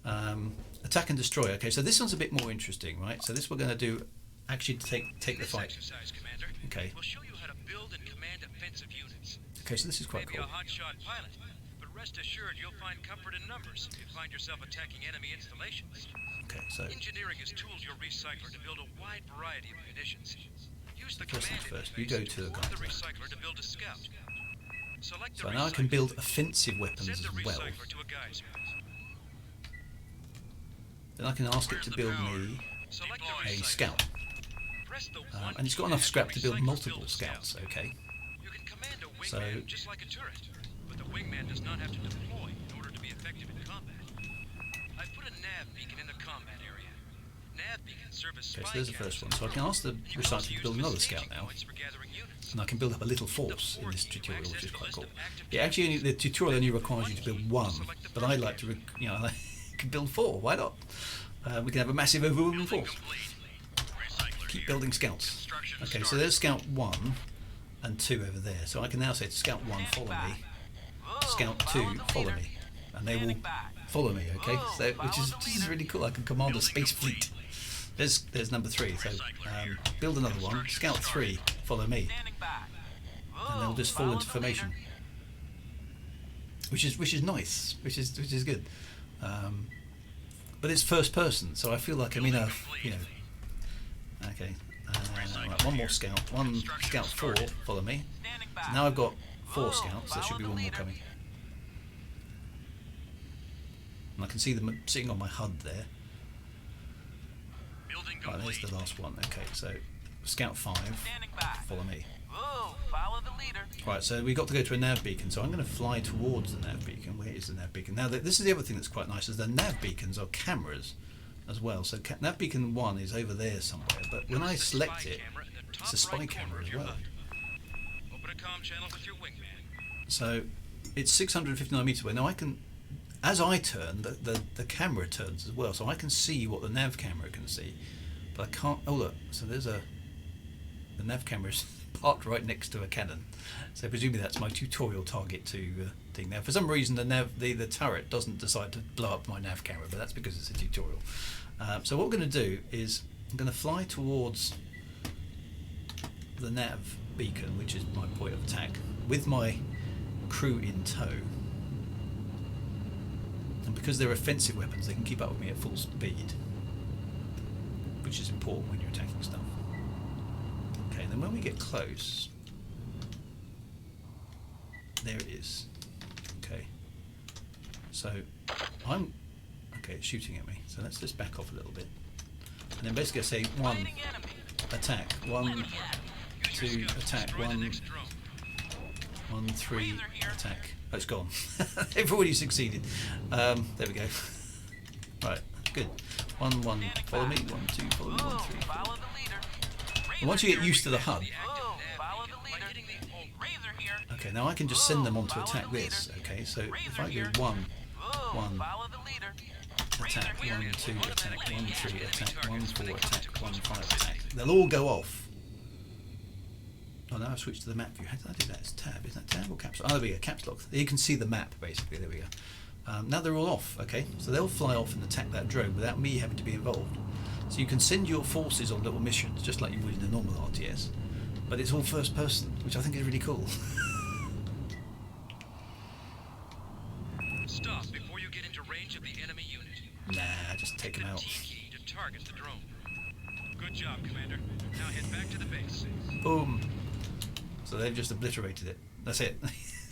Attack and destroy. Okay, so this one's a bit more interesting, right? So this we're going to do, actually, to take the fight. Exercise, Commander. Okay. We'll show you how to build and command offensive units. Okay, so this is quite Maybe cool. a hotshot pilot, but rest assured you'll find comfort in numbers if you find yourself attacking enemy installations. Okay, so Engineering has tools your recycler to build a wide variety of munitions. Use the First command things first, interface you go to the order the geyser. recycler to build a scout. Select So the now I can recycler. build offensive weapons Send as the well. recycler to a geyser. Then I can ask it to build me Select the a recycler. scout. Press the one And it's got key enough to scrap have to the build recycler multiple build a scouts, scout. okay? You can command a wingman So- just like a turret, but the wingman does not have to deploy in order to be effective in combat. I put a Nav Beacon in the combat area. Nav Beacons serve as Okay, so there's the first one. So I can ask the Recycler to build another scout now. And I can build up a little force in this tutorial, which is quite cool. Yeah, actually, the tutorial only requires you to build one, but I like to, I can build 4. Why not? We can have a massive overwhelming force. Keep building scouts. Okay, so there's Scout 1 and 2 over there. So I can now say to Scout 1, follow me. Scout 2, follow me, and they will follow me. Okay, so which is really cool. I can command a space fleet. There's number 3. So build another one. Scout 3, follow me, and they'll just fall into formation, which is nice, which is good. But it's first person, so I feel like I'm in a Okay, right, one more scout. One Scout 4, follow me. So now I've got 4 scouts. There should be one more coming. And I can see them sitting on my HUD there. Right, there's the last one. Okay, so Scout 5, follow me. Right, so we've got to go to a nav beacon, so I'm going to fly towards the nav beacon. Where is the nav beacon? Now, this is the other thing that's quite nice, is the nav beacons are cameras as well. So nav beacon 1 is over there somewhere, but when I select it, it's a spy camera as well. So it's 659 meters away. Now I can, as I turn, the camera turns as well, so I can see what the nav camera can see, but I can't. Oh look, so there's the nav camera is parked right next to a cannon, so presumably that's my tutorial target to thing. Now for some reason the turret doesn't decide to blow up my nav camera, but that's because it's a tutorial. So what we're going to do is I'm going to fly towards the nav beacon, which is my point of attack, with my crew in tow, and because they're offensive weapons they can keep up with me at full speed, which is important when you're attacking stuff. Okay, then when we get close, there it is. Okay, so it's shooting at me, so let's just back off a little bit, and then basically I say 1 attack, 1 2 attack, 1 3 attack. Oh, it's gone. They've already succeeded. There we go. Right, good. 1 follow me, 1 2 follow me, 1 3 follow me. And once you get used to the HUD, okay, now I can just send them on to attack this. Okay, so if I go 1 attack, 1 2 attack, 1 3 attack, 1 4 attack, 1 5 attack, they'll all go off. Oh, now I've switched to the map view. How did I do that? It's tab. Is that tab or caps lock? Oh, there we go, caps lock. You can see the map, basically. There we go. Now they're all off, okay? So they'll fly off and attack that drone without me having to be involved. So you can send your forces on little missions, just like you would in a normal RTS. But it's all first person, which I think is really cool. Stop before you get into range of the enemy unit. Nah, just take them out. T-key to target the drone. Good job, Commander. Now head back to the base. Boom. So they've just obliterated it. That's it.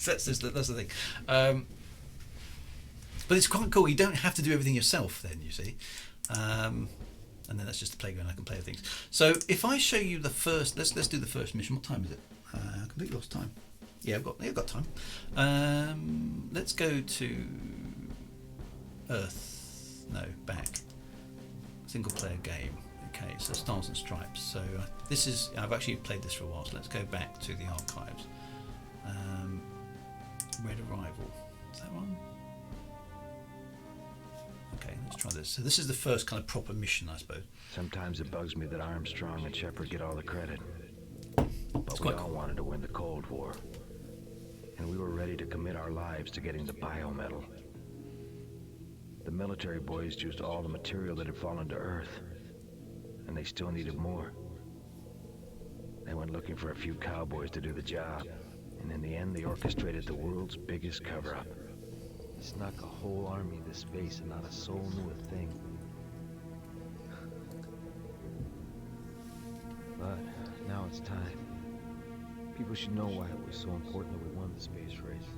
that's the thing. But it's quite cool. You don't have to do everything yourself then, you see. And then that's just the playground. I can play with things. So if I show you the first, let's do the first mission. What time is it? I completely lost time. Yeah, I've got time. Let's go to Earth. No, back. Single player game. Okay, so Stars and Stripes. So this is, I've actually played this for a while, so let's go back to the archives. Red Arrival. Is that one? Okay, let's try this. So this is the first kind of proper mission, I suppose. Sometimes it bugs me that Armstrong and Shepard get all the credit. But we all wanted to win the Cold War. And we were ready to commit our lives to getting the biomedal. The military boys used all the material that had fallen to Earth. And they still needed more. They went looking for a few cowboys to do the job. And in the end, they orchestrated the world's biggest cover-up. They snuck a whole army into space and not a soul knew a thing. But now it's time. People should know why it was so important that we won the space race.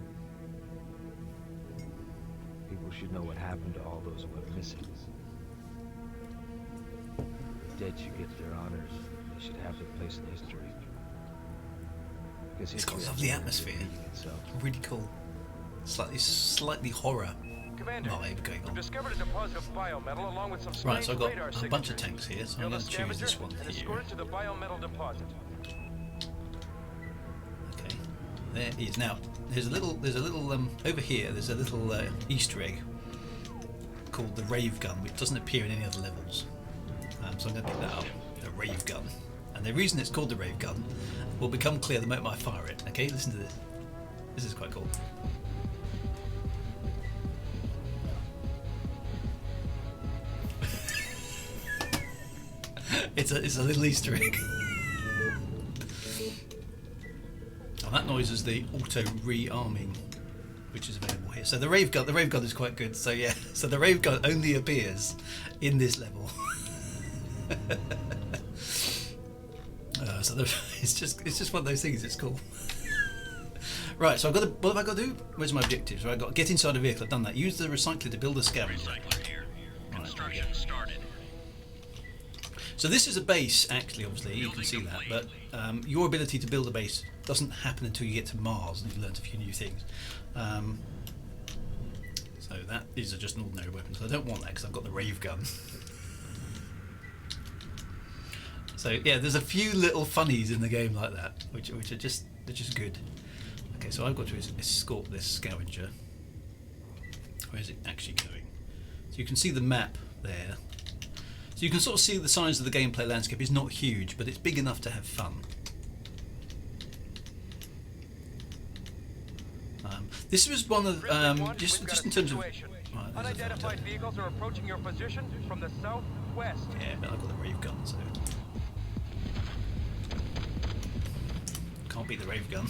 People should know what happened to all those who went missing. The dead should get their honors. They should have their place in history. Because It's got a lovely atmosphere. Really cool. Slightly horror. Commander, vibe going we've on. discovered a deposit of biometal along with some Right, strange so I've got radar a bunch of signatures. tanks here, so I'm Build a going to choose scavenger this one and here. escort it to the biometal deposit. Okay, there is now. There's a little over here. There's a little Easter egg called the Rave Gun, which doesn't appear in any other levels. So I'm going to pick that up. The Rave Gun, and the reason it's called the Rave Gun will become clear the moment I fire it. Okay, listen to this. This is quite cool. It's a little Easter egg. And that noise is the auto rearming, which is available here. So the Rave Gun is quite good. So yeah, so the Rave Gun only appears in this level. It's just one of those things. It's cool. Right, so what have I got to do? Where's my objectives? Right, I've got to get inside a vehicle. I've done that. Use the recycler to build a scavenger. Recycler here. Construction Right, started. so this is a base, actually, obviously, you can see that, but your ability to build a base doesn't happen until you get to Mars and you've learned a few new things. So that is just an ordinary weapon, so I don't want that because I've got the Rave Gun. So yeah, there's a few little funnies in the game like that, which are just good. Okay, so I've got to escort this scavenger. Where is it actually going? So you can see the map there. So you can sort of see the size of the gameplay landscape is not huge, but it's big enough to have fun. This was one of just in terms of. Right, unidentified vehicles are approaching your position from the southwest. yeah, but I've got the Rave Gun, so can't beat the Rave Gun.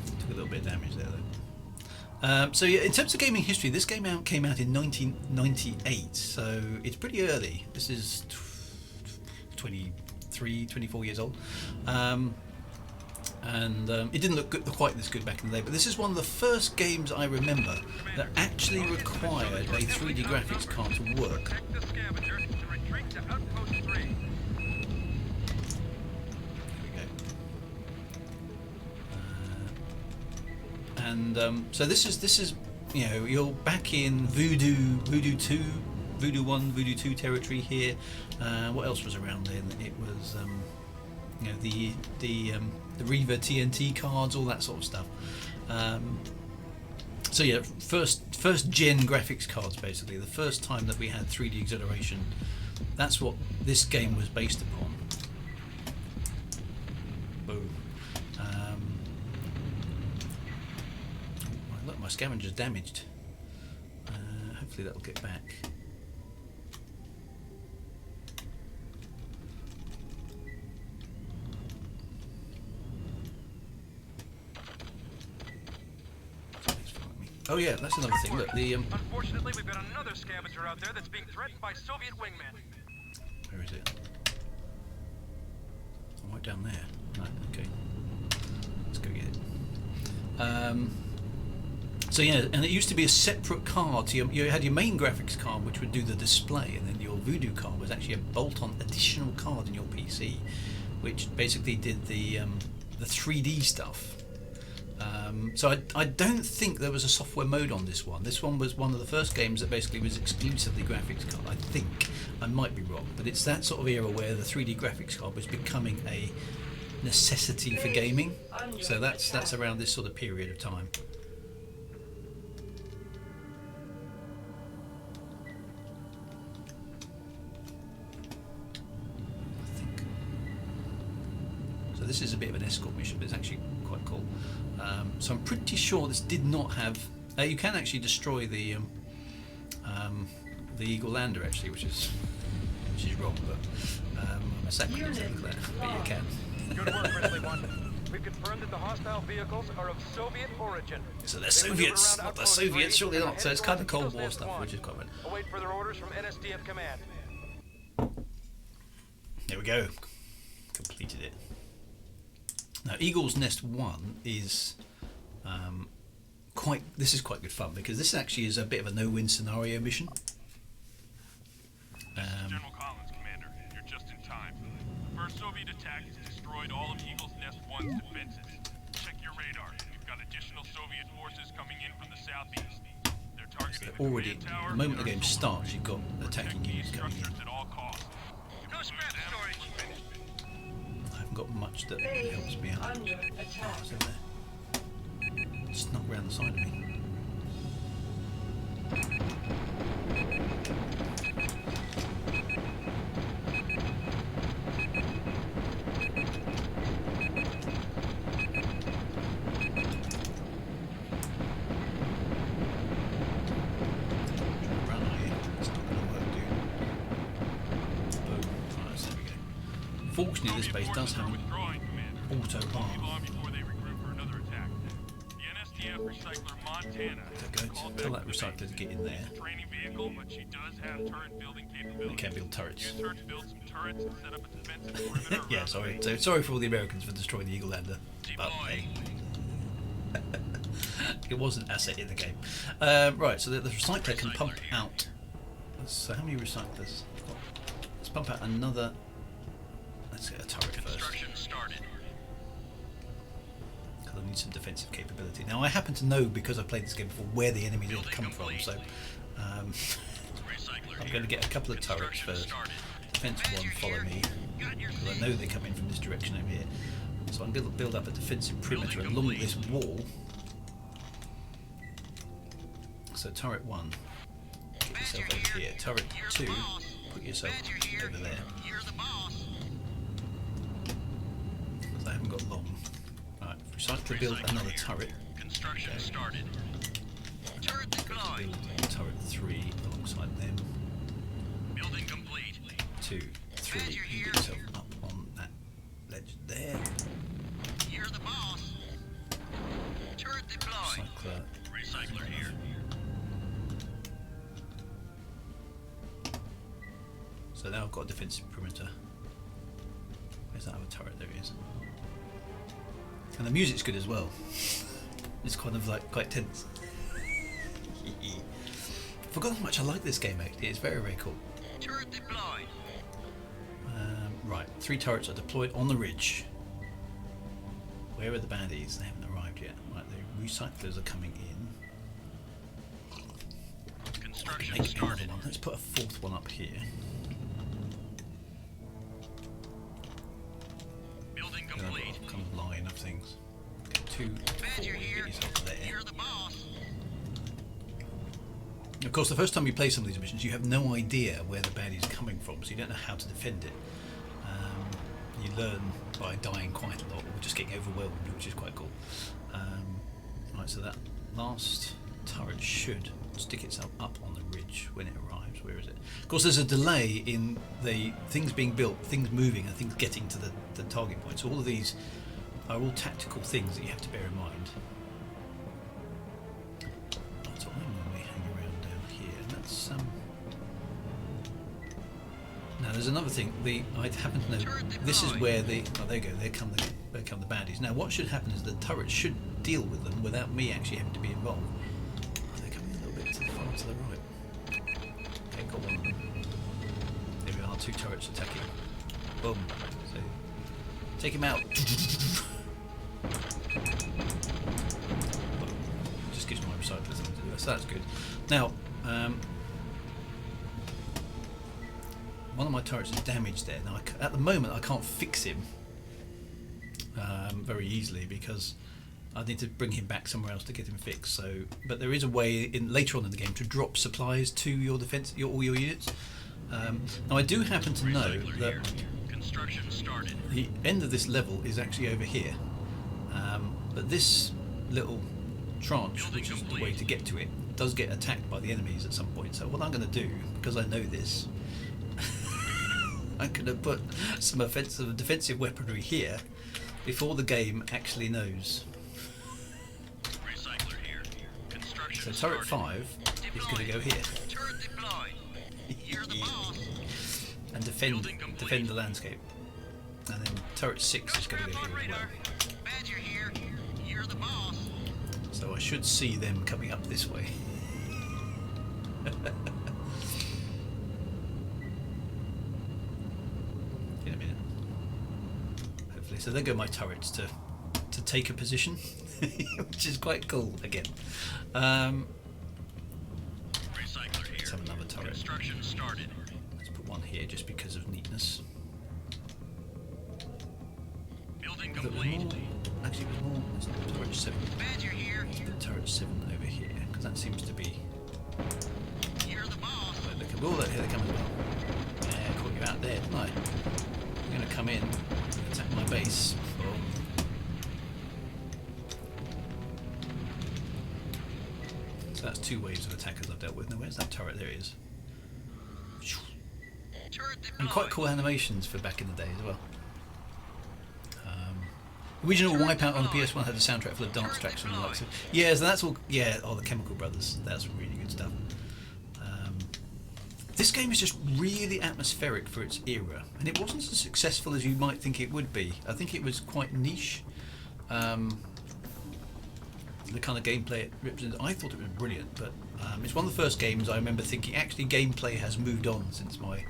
Took a little bit of damage there, though. So yeah, in terms of gaming history, this game came out in 1998, so it's pretty early. This is 24 years old. And it didn't look quite this good back in the day, but this is one of the first games I remember that actually required a 3D graphics card to work. Protect the scavenger to retreat to Outpost 3. There we go. And so this is you're back in Voodoo 2, Voodoo 1, Voodoo 2 territory here. What else was around then? It was the Reaver TNT cards, all that sort of stuff. So yeah, first gen graphics cards, basically the first time that we had 3D acceleration. That's what this game was based upon. Boom. Look, my scavenger's damaged. Hopefully that'll get back. Oh yeah, that's another thing. Look, the Unfortunately, we've got another scavenger out there that's being threatened by Soviet wingmen. where is it? Oh, right down there. Right, okay. Let's go get it. So yeah, and it used to be a separate card. So you had your main graphics card, which would do the display, and then your Voodoo card was actually a bolt-on additional card in your PC, which basically did the 3D stuff. So I don't think there was a software mode on this one. This one was one of the first games that basically was exclusively graphics card. I think I might be wrong, but it's that sort of era where the 3D graphics card was becoming a necessity for gaming. So that's around this sort of period of time. I think. So this is a bit of an escort mission, but it's actually quite cool. So I'm pretty sure this did not have. You can actually destroy the Eagle Lander actually, which is wrong, but I'm a sacrifice for that. But you can. Good work, Grizzly One. We've confirmed that the hostile vehicles are of Soviet origin. So they're Soviets, not the Soviets, surely not. So it's kind of Cold War stuff, which is quite fun. Await further orders from NSDF Command. There we go. Completed it. Now, Eagle's Nest 1 is this is quite good fun because this actually is a bit of a no-win scenario mission. General Collins, Commander. You're just in time. The first Soviet attack has destroyed all of Eagle's Nest 1's defenses. Check your radar. We've got additional Soviet forces already, the moment the game starts, you've got attacking units coming in. Structures at all costs. No scrap storage. I haven't got much that helps me out. Under attack. What's in there? Snuck round the side of me. Fortunately, this base does have an Withdrawing, Commander. auto Won't be bar. long before they regroup for another attack. The NSTF recycler Montana. There we go. Tell that recycler to get in there. Training vehicle, but she does have turret building capability. They can build turrets. Use her to build some turrets and set up a defensive perimeter. Yeah, around sorry. the So sorry for all the Americans for destroying the Eagle Lander. But hey. It was an asset in the game. Right, so the recycler can pump out. So how many recyclers? Let's pump out another. Let's get a turret first. Construction started. Because I need some defensive capability. Now I happen to know, because I've played this game before, where the enemies are to come from. So I'm going to get a couple of turrets first. Defense 1, follow me. Because I know they come in from this direction over here. So I'm going to build up a defensive perimeter along this wall. So turret 1, get yourself over here. Turret 2, put yourself over there. Because I haven't got long. Right, recycler build another turret. Construction started. Turret deployed. Build turret 3 alongside them. Building complete. 2, 3, you get yourself up on that ledge there. You're the boss. Turret deployed. Recycler. Recycler here. So now I've got a defensive perimeter. Where's that other turret? There it is. And the music's good as well. It's kind of like quite tense. Forgot how much I like this game actually. It's very, very cool. Turret deployed. Right, 3 turrets are deployed on the ridge. Where are the baddies? They haven't arrived yet. Right, the recyclers are coming in. Construction Make another started. one. Let's put a 4th one up here. Building Then I've got complete. a kind of line of things. Okay, 2, 4, Badger get here. yourself there. You're the boss. Of course, the first time you play some of these missions, you have no idea where the baddie's are coming from, so you don't know how to defend it. You learn by dying quite a lot, or just getting overwhelmed, which is quite cool. Right, so that last turret should stick itself up on the ridge when it arrives. Where is it? Of course, there's a delay in the things being built, things moving, and things getting to the target point. So all of these are all tactical things that you have to bear in mind. So I normally hang around down here, and that's Now there's another thing. I happen to know this is where the there you go. There come the baddies. Now what should happen is the turret should deal with them without me actually having to be involved. Oh, they're coming a little bit to the far to the right. Okay, got one of them. There we are. 2 turrets attacking. Boom. So take him out. Just gives my recyclers something to do. So that's good. Now. One of my turrets is damaged there. Now, at the moment, I can't fix him very easily because I need to bring him back somewhere else to get him fixed. So, but there is a way later on in the game to drop supplies to your defense, all your units. Now, I do happen to know that Construction started. the end of this level is actually over here, but this little tranche, which is the way to get to it, does get attacked by the enemies at some point. So, what I'm going to do, because I know this. I'm going to put some offensive defensive weaponry here before the game actually knows. Recycler here. Construction So turret started. 5 is going to go here Turret deployed. You're the boss. and defend the landscape. And then turret 6 is going to go here as well. Badger here. You're the boss. So I should see them coming up this way. In a minute. Hopefully. So there go my turrets to take a position, which is quite cool again. Construction started. Let's put one here just because of neatness. Building There was complete. more. Actually, it was more. There's turret 7. Badger here. The turret 7 over here, because that seems to be. You're the boss. Right, look at all that. Here they come as well. Yeah, caught you out there, didn't I? You're going to come in, attack my base. Oh. So that's 2 waves of attackers I've dealt with. Now, where's that turret? There it is. Turret deployed. And quite cool animations for back in the day as well. Original Wipeout on the PS1 had a soundtrack full of dance tracks from the likes of... Yeah, so that's all... Yeah, the Chemical Brothers. That's really good stuff. This game is just really atmospheric for its era. And it wasn't as successful as you might think it would be. I think it was quite niche. The kind of gameplay it represented. I thought it was brilliant, but it's one of the first games I remember thinking, actually, gameplay has moved on since my...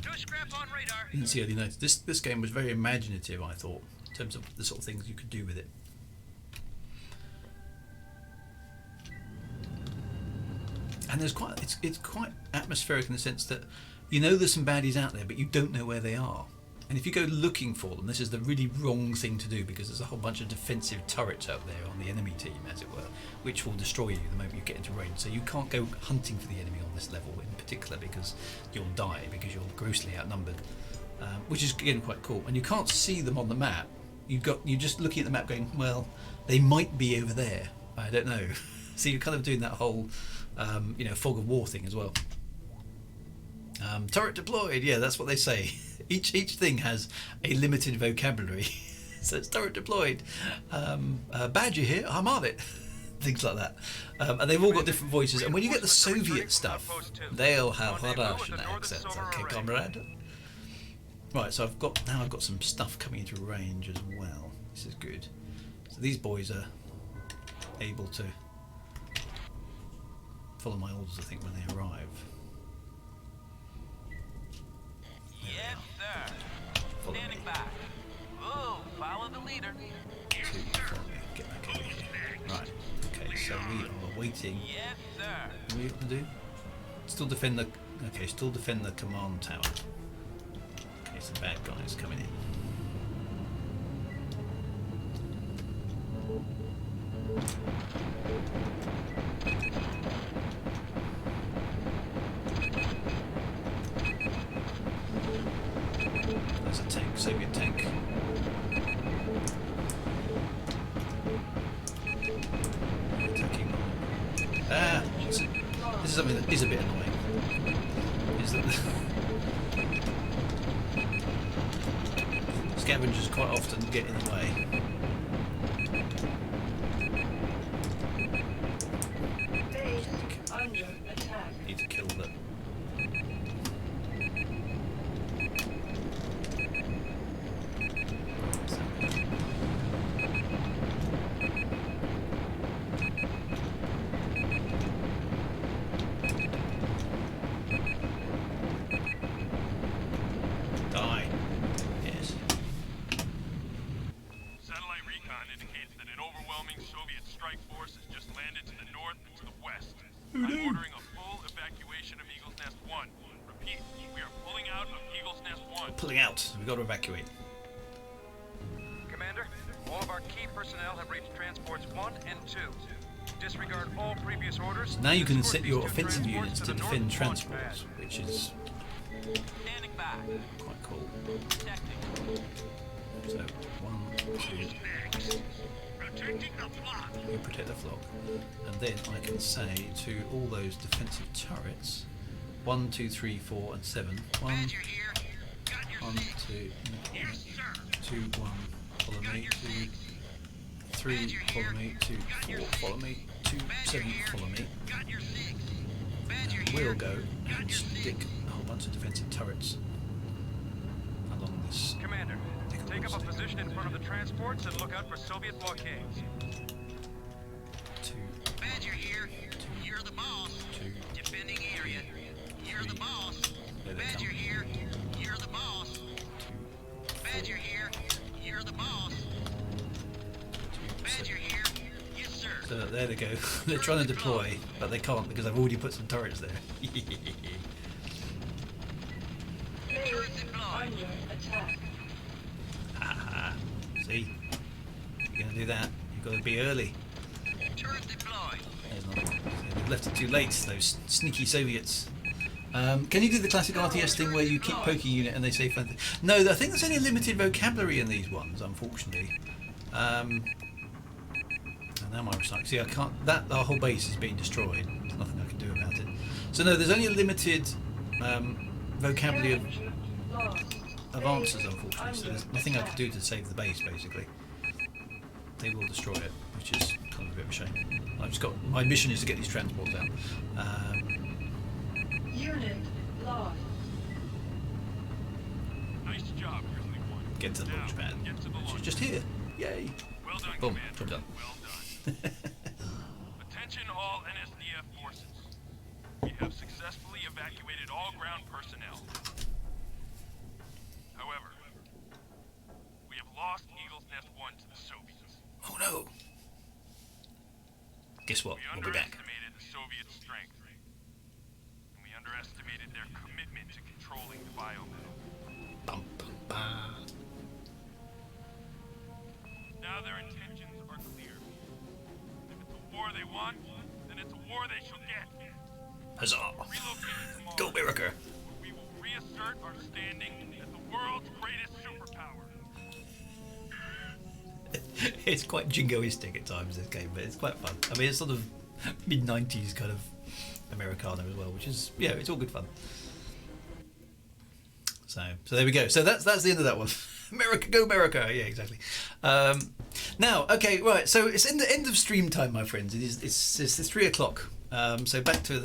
Two scrap on radar. didn't see early notice. This game was very imaginative, I thought, in terms of the sort of things you could do with it. And there's quite it's quite atmospheric in the sense that you know there's some baddies out there, but you don't know where they are. And if you go looking for them, this is the really wrong thing to do, because there's a whole bunch of defensive turrets out there on the enemy team, as it were, which will destroy you the moment you get into range. So you can't go hunting for the enemy on this level in particular, because you'll die, because you're grossly outnumbered. Which is again quite cool. And you can't see them on the map. You're just looking at the map going, well, they might be over there. I don't know. So you're kind of doing that whole, fog of war thing as well. Turret deployed. Yeah, that's what they say. Each thing has a limited vocabulary. So it's turret deployed. Badger here. I'm on it. Things like that. And they've all got different voices. And when you get the Soviet stuff, they'll have Russian accents. Okay, comrade. Right, so I've got some stuff coming into range as well. This is good. So these boys are able to follow my orders, I think, when they arrive. Yes, sir. Follow Standing me. back. Oh, follow the leader. Follow me. Get back over here. Right. Okay, so we are waiting. Yes, sir. What are you going to do? Still defend the. Okay, still defend the command tower. Okay, some bad guys coming in. There's a tank, Soviet tank. Attacking. This is something that is a bit annoying. Is that scavengers quite often get in the way. Under attack. Need to kill the. Die. Yes. Satellite recon indicates that an overwhelming Soviet strike force has just landed to the north and to the west. I'm ordering a full evacuation of Eagle's Nest 1. Repeat, we are pulling out of Eagle's Nest 1. Pulling out. We've got to evacuate. Commander, all of our key personnel have reached transports 1 and 2. Disregard all previous orders. Now you can Escort set these your two offensive transports units to the defend north launch transports, pad. which is Standing back. quite cool. Detecting. So, 1, 2, Protecting the flock. you protect the flock. And then I can say to all those defensive turrets, 1, 2, 3, 4, and 7. 1, Badger here. Got your 1, six. 2, Yes, sir. 2, 1, follow Got me, your 2, six. 3, follow me, 2, 4, follow me, 2, 7, follow me. Got your six. Badger And here. we'll go and stick a whole bunch of defensive turrets along this. Commander, take up a position in front of the transports and look out for Soviet blockades. 2, Badger here. You're the boss. 2, Defending area. You're the boss. there they Badger come. here. You're the boss. 2, Badger here. You're the boss. 2, Badger here. Yes, sir. So there they go. They're trying to deploy, but they can't because I've already put some turrets there. See? If you're going to do that, you've got to be early. There's not. They've left it too late, those sneaky Soviets. Can you do the classic RTS thing where you keep poking unit and they say fun things? No, I think there's only a limited vocabulary in these ones, unfortunately. And now my recycling. See, I can't. Our whole base is being destroyed. There's nothing I can do about it. So no, there's only a limited vocabulary of answers, unfortunately. So there's nothing I can do to save the base, basically. They will destroy it, which is kind of a bit of a shame. I've just got my mission is to get these transports out. Unit lost. Nice job, Grizzly One. Get to the launch pad. Get to the She's launch. just here. Yay! Well done, Boom. Commander. Job done. Well done. Attention all NSDF forces. We have successfully evacuated all ground personnel. However, we have lost Eagle's Nest 1 to the Soviets. Oh no! Guess what? We We'll be back. underestimated the Soviet strength. And we underestimated their commitment to controlling the biometal. Bum, bum, bum. Now their intentions are clear. If it's a war they want, then it's a war they shall get. Huzzah! Relocated to Mars, Go America! where we will reassert our standing as the world's greatest superpower. It's quite jingoistic at times, this game, but it's quite fun. I mean, it's sort of mid-90s kind of Americana as well, which is, yeah, it's all good fun. So there we go. So that's the end of that one. America, go America! Yeah, exactly. Now, okay, right. So it's in the end of stream time, my friends. It's 3 o'clock. So back to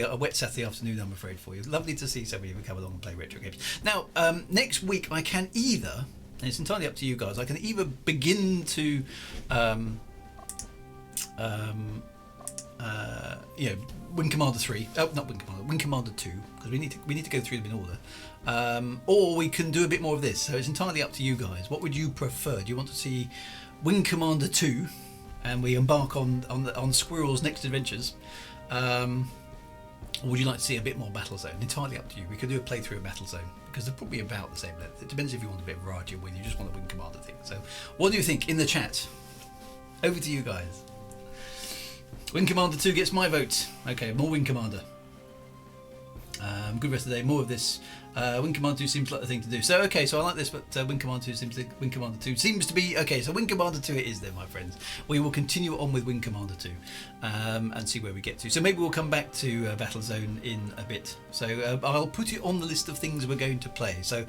a wet Saturday afternoon, I'm afraid, for you. Lovely to see so many of you come along and play retro games. Now, next week I can either, and it's entirely up to you guys, I can either begin to, Wing Commander 3, not Wing Commander, Wing Commander 2, because we need to go through them in order, or we can do a bit more of this. So it's entirely up to you guys. What would you prefer? Do you want to see Wing Commander 2, and we embark on Squirrel's next adventures? Or would you like to see a bit more Battlezone? Entirely up to you. We could do a playthrough of Battlezone because they're probably about the same length. It depends if you want a bit of variety or when you just want a Wing Commander thing. So, what do you think in the chat? Over to you guys. Wing Commander 2 gets my vote. Okay, more Wing Commander. Good rest of the day. More of this. Wing Commander 2 seems like the thing to do. So okay, so I like this, but Wing Commander 2 seems to be okay. So Wing Commander 2 it is then, my friends. We will continue on with Wing Commander 2 and see where we get to. So maybe we'll come back to Battlezone in a bit. So I'll put it on the list of things we're going to play. So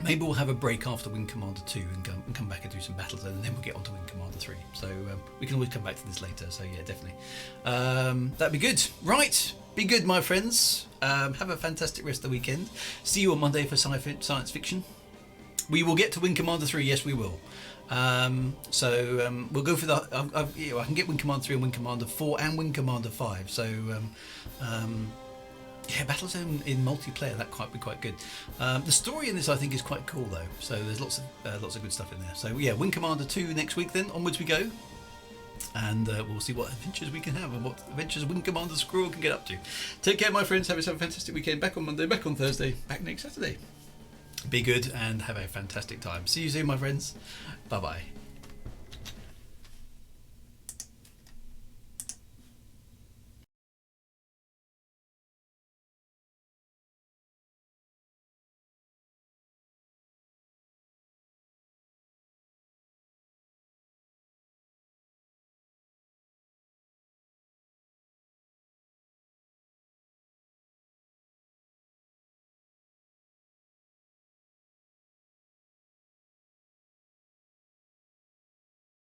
maybe we'll have a break after Wing Commander 2 and come back and do some Battlezone, and then we'll get on to Wing Commander 3. So we can always come back to this later. So yeah, definitely. That'd be good. Right. Be good, my friends. Have a fantastic rest of the weekend. See you on Monday for science fiction. We will get to Wing Commander 3. Yes, we will. We'll go for the... I can get Wing Commander 3 and Wing Commander 4 and Wing Commander 5. So, yeah, Battlezone in multiplayer, that might be quite good. The story in this, I think, is quite cool, though. So there's lots of good stuff in there. So, yeah, Wing Commander 2 next week, then. Onwards we go. And we'll see what adventures we can have and what adventures Wing Commander Squirrel can get up to. Take care, my friends. Have yourself a fantastic weekend. Back on Monday, back on Thursday, back next Saturday. Be good and have a fantastic time. See you soon, my friends. Bye-bye.